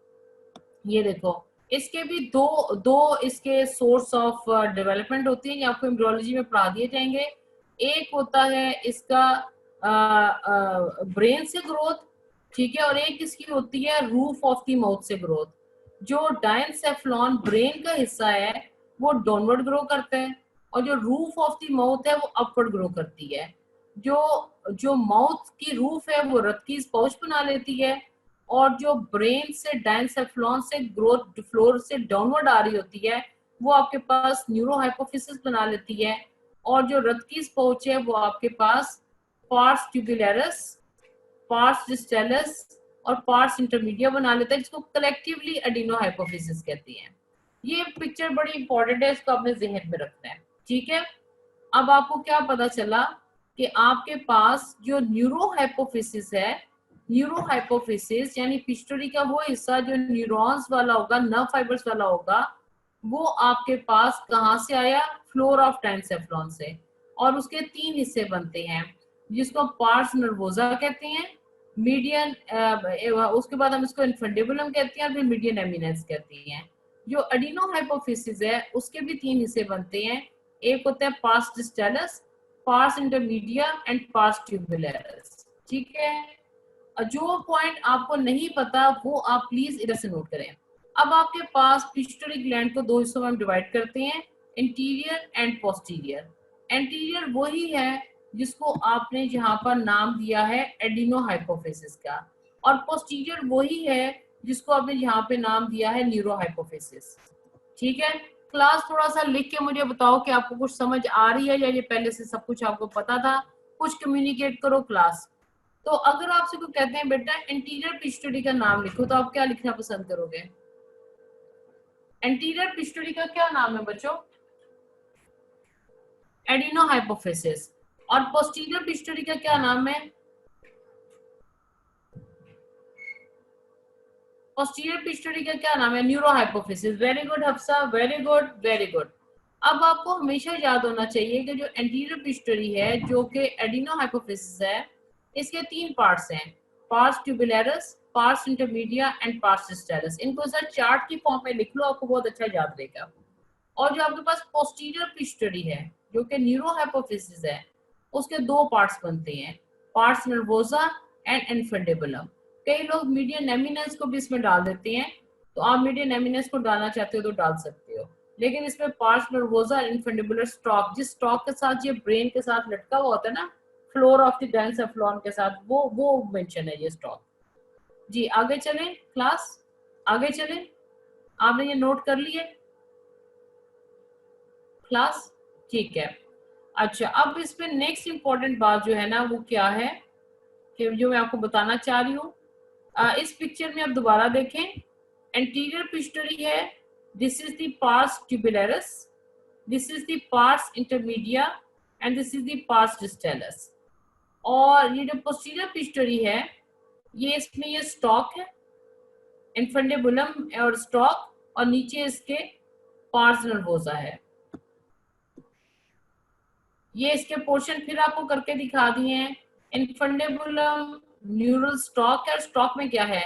ये देखो, इसके भी दो दो इसके सोर्स ऑफ डेवलपमेंट होती है, ये आपको एम्ब्रियोलॉजी में पढ़ा दिए जाएंगे। एक होता है इसका ब्रेन से ग्रोथ, ठीक है? और एक इसकी होती है रूफ ऑफ द माउथ से ग्रोथ। जो डायनसेफ्लॉन ब्रेन का हिस्सा है वो डाउनवर्ड ग्रो करता है, और जो रूफ ऑफ द माउथ है वो अपवर्ड ग्रो करती है। जो जो माउथ की रूफ है वो रक्त की पाउच बना लेती है, और जो ब्रेन से डायनसेफ्लॉन से ग्रोथ फ्लोर से डाउनवर्ड आ रही होती है वो आपके पास न्यूरोहाइपोफिसिस बना लेती है। और जो रक्त की पाउच है वो आपके पास पार्स ट्यूबुलरिस, पार्स डिस्टेलस और पार्स इंटरमीडिया बना लेता है, जिसको कलेक्टिवली एडिनोहाइपोफिसिस कहती हैं। ये पिक्चर बड़ी इंपॉर्टेंट है, इसको अपने जहन में रखना है, ठीक है? अब आपको क्या पता चला कि आपके पास जो न्यूरोहाइपोफिसिस है, न्यूरोहाइपोफिसिस यानी पिट्यूटरी का वो हिस्सा जो न्यूरॉन्स वाला होगा, नर्व फाइबर्स वाला होगा, वो आपके पास कहाँ से आया? फ्लोर ऑफ डायनसेफ्लॉन से। और उसके तीन हिस्से बनते हैं जिसको पार्स नर्वोजा कहते हैं, मीडियन उसके बाद हम इसको इन्फेंडिबुलम कहते हैं, और फिर मीडियन एमिनेंस कहती हैं। जो एडिनोहाइपोफिसिस है उसके भी तीन हिस्से बनते हैं, एक होता है pars distalis, pars intermedia and pars tubularis, ठीक है? जो पॉइंट आपको नहीं पता वो आप प्लीज इधर से नोट करें। अब आपके पास पिट्यूटरी ग्लैंड को दो हिस्सों में हम डिवाइड करते हैं, इंटीरियर एंड पोस्टीरियर। एंटीरियर वही है जिसको आपने यहाँ पर नाम दिया है एडिनोहाइपोफिसिस का, और पोस्टीरियर वही है जिसको आपने यहाँ पे नाम दिया है न्यूरोहाइपोफिसिस, ठीक है? क्लास थोड़ा सा लिख के मुझे बताओ कि आपको कुछ समझ आ रही है या ये पहले से सब कुछ आपको पता था? कुछ कम्युनिकेट करो क्लास। तो अगर आपसे कोई कहते हैं बेटा एंटीरियर पिट्यूटरी का नाम लिखो, तो आप क्या लिखना पसंद करोगे? एंटीरियर पिट्यूटरी का क्या नाम है बच्चों? एडिनोहाइपोफिसिस। और पोस्टीरियर पिट्यूटरी का क्या नाम है? पोस्टीरियर पिट्यूटरी का क्या नाम है? Neurohypophysis. Very good Hafsa, very good very good. अब आपको हमेशा याद होना चाहिए कि जो एंटीरियर पिट्यूटरी है जो कि एडिनोहाइपोफिसिस है, इसके तीन पार्ट्स हैं, pars tubularis, pars intermedia and pars distalis. इनको सर चार्ट की फॉर्म में लिख लो, आपको बहुत अच्छा याद रहेगा। और जो आपके पास पोस्टीरियर पिट्यूटरी है जो कि न्यूरोहाइपोफिसिस है, उसके दो पार्ट्स बनते हैं, पार्स नर्वोसा एंड इन्फेंडिबुलम। कई लोग मीडियन एमिनेंस को भी इसमें डाल देते हैं, तो आप मीडियन एमिनेंस को डालना चाहते हो तो डाल सकते हो, लेकिन इसमें पार्स नर्वोसा इन्फेंडिबुलर स्टॉक, जिस स्टॉक के साथ ये ब्रेन के साथ लटका हुआ होता है ना, फ्लोर ऑफ द डायनसेफ्लॉन के साथ, वो मेंशन है ये स्टॉक। जी आगे चलें क्लास, आगे चलें। आपने ये नोट कर लिए क्लास? ठीक है। अच्छा, अब इस पे नेक्स्ट इंपॉर्टेंट बात जो है ना वो क्या है कि जो मैं आपको बताना चाह रही हूँ, इस पिक्चर में आप दोबारा देखें, एंटीरियर पिट्यूटरी है, this is the pars tubularis, this is the pars intermedia and this is the pars distalis. और ये जो पोस्टीरियर पिट्यूटरी है, ये इसमें ये स्टॉक है, इन्फेंडिबुलम और स्टॉक, और नीचे इसके पार्स नर्वोसा है। ये इसके पोर्शन फिर आपको करके दिखा दिए हैं। इनफंडेबुलम, न्यूरल स्टॉक है, स्टॉक में क्या है,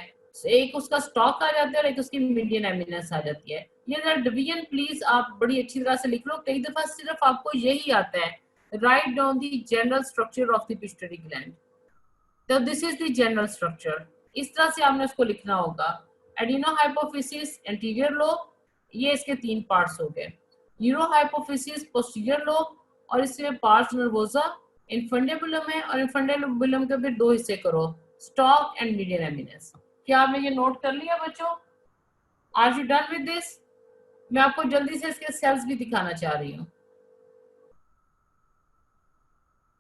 एक उसका स्टॉक आ जाता है और एक उसकी मीडियन एमिनेंस आ जाती है। ये जरा डिवीजन प्लीज आप बड़ी अच्छी तरह से लिख लो, कई दफा सिर्फ आपको यही आता है, write down the general structure of the pituitary gland. तो this is the general structure, इस तरह से आपने उसको लिखना होगा। एडिनो हाइपोफिसिस एंटीरियर लोब, ये इसके 3 पार्ट्स हो गए। यूरो हाइपोफिसिस पोस्टीरियर लोब, और इसमें पार्स नर्वोसा, इनफंडेबुलम है, और इनफंडेबुलम के फिर 2 हिस्से करो, स्टॉक एंड मीडियन एमिनेंस। क्या आपने ये नोट कर लिया बच्चों? Are you done with this? मैं आपको जल्दी से इसके सेल्स भी दिखाना चाह रही हूँ।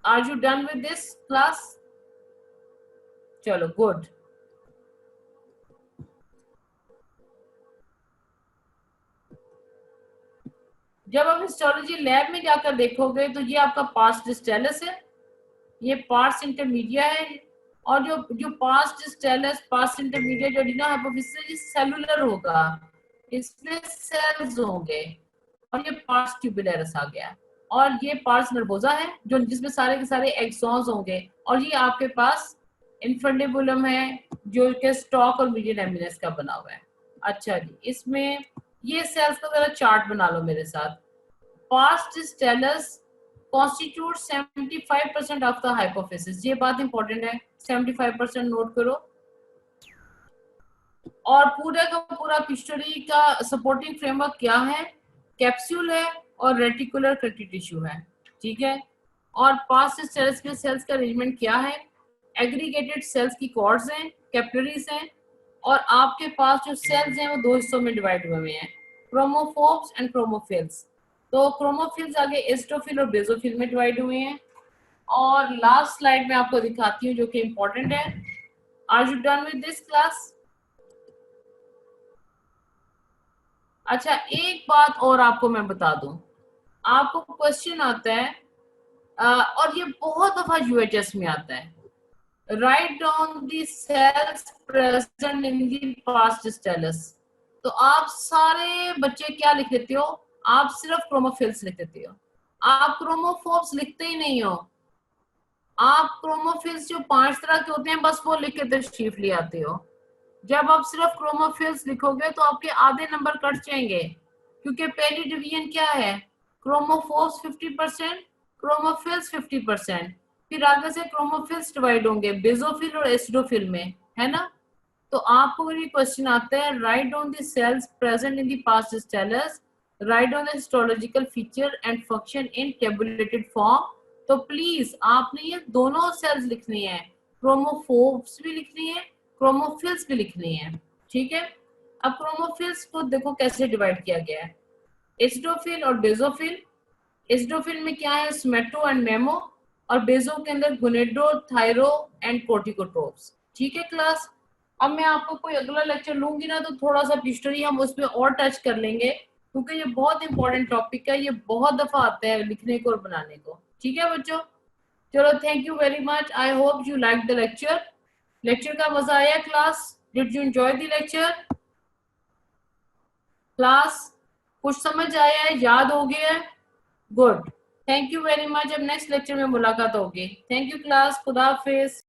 Are you done with this class? चलो गुड। जब आप हिस्टोलॉजी लैब में जाकर देखोगे तो ये आपका पार्स डिस्टेलस है, ये पार्स इंटरमीडिया है, और जो पार्स डिस्टेलस, पार्स इंटरमीडिया, जो एडिनो हाइपोफिसिस, ये सेलुलर होगा, इसमें सेल्स होंगे, और ये पार्स ट्यूबुलरिस आ गया, और ये पार्स नर्वोसा है जो जिसमें सारे के सारे एक्सॉन्स होंगे, और ये आपके पास इनफंडेबुलम है जो कि स्टॉक और मीडियन एमिनेंस का बना हुआ है। अच्छा जी, इसमें ये सेल्स का जरा चार्ट बना लो मेरे साथ। Pars distalis constitutes 75% of the hypophysis, ये बात इंपॉर्टेंट है, 75% नोट करो। और पूरे का पूरा पिट्यूटरी का सपोर्टिंग फ्रेमवर्क क्या है, कैप्सूल है और रेटिकुलर कटी टिश्यू है, ठीक है। और पार्स डिस्टेलस के सेल्स का अरेंजमेंट क्या है, एग्रीगेटेड सेल्स की कॉर्ड्स हैं, कैपिलरीज हैं, और आपके पास जो सेल्स हैं वो 2 हिस्सों में डिवाइड हुए हैं, क्रोमोफोर्स एंड क्रोमोफिल्स। तो क्रोमोफिल्स आगे एस्ट्रोफिल और बेसोफिल में डिवाइड हुए हैं। और लास्ट स्लाइड में आपको दिखाती हूँ जो कि इम्पोर्टेंट है। Are you done with this class? अच्छा, एक बात और आपको मैं बता दूं, आपको क्वेश्चन आता है और ये बहुत दफा यूएचएस में आता है, write down the cells present in the पास्ट डिस्टेलस। तो आप सारे बच्चे क्या लिख लेते हो, आप सिर्फ क्रोमोफिल्स लिख देते हो, आप क्रोमोफोर्स लिखते ही नहीं हो। आप क्रोमोफिल्स जो 5 तरह के होते हैं बस वो लिख के तशरीफ ले आते हो। जब आप सिर्फ क्रोमोफिल्स लिखोगे तो आपके आधे नंबर कट जाएंगे, क्योंकि पहली डिवीजन क्या है, क्रोमोफोर्स 50%, क्रोमोफिल्स 50%, फिर आगे से क्रोमोफिल्स डिवाइड होंगे बेसोफिल और एसिडोफिल में, है ना। तो आपको ये क्वेश्चन आता है, write down the cells present in the पास्ट distalis, write down the histological feature and function in tabulated form. तो प्लीज आपने ये दोनों सेल्स लिखनी है, क्रोमोफोर्स भी लिखनी है, क्रोमोफिल्स भी लिखनी है, ठीक है। अब क्रोमोफिल्स को देखो कैसे डिवाइड किया गया है, एसिडोफिल और बेसोफिल। एसिडोफिल में क्या है, स्मेटो एंड मेमो, और बेसो के अंदर गोनेडो, थायरो एंड कोर्टिकोट्रोप्स, ठीक है क्लास। अब मैं आपको कोई अगला लेक्चर लूंगी ना तो थोड़ा सा हिस्ट्री हम उसमें और टच कर लेंगे, क्योंकि ये बहुत इंपॉर्टेंट टॉपिक है, ये बहुत दफा आता है लिखने को और बनाने को, ठीक है बच्चों। चलो, thank you very much, I hope you like the lecture. Lecture का मजा आया class? Did you enjoy the lecture class? कुछ समझ आया है, याद हो गया है? Good, thank you very much. अब नेक्स्ट लेक्चर में मुलाकात होगी। थैंक यू क्लास, खुदा हाफिज।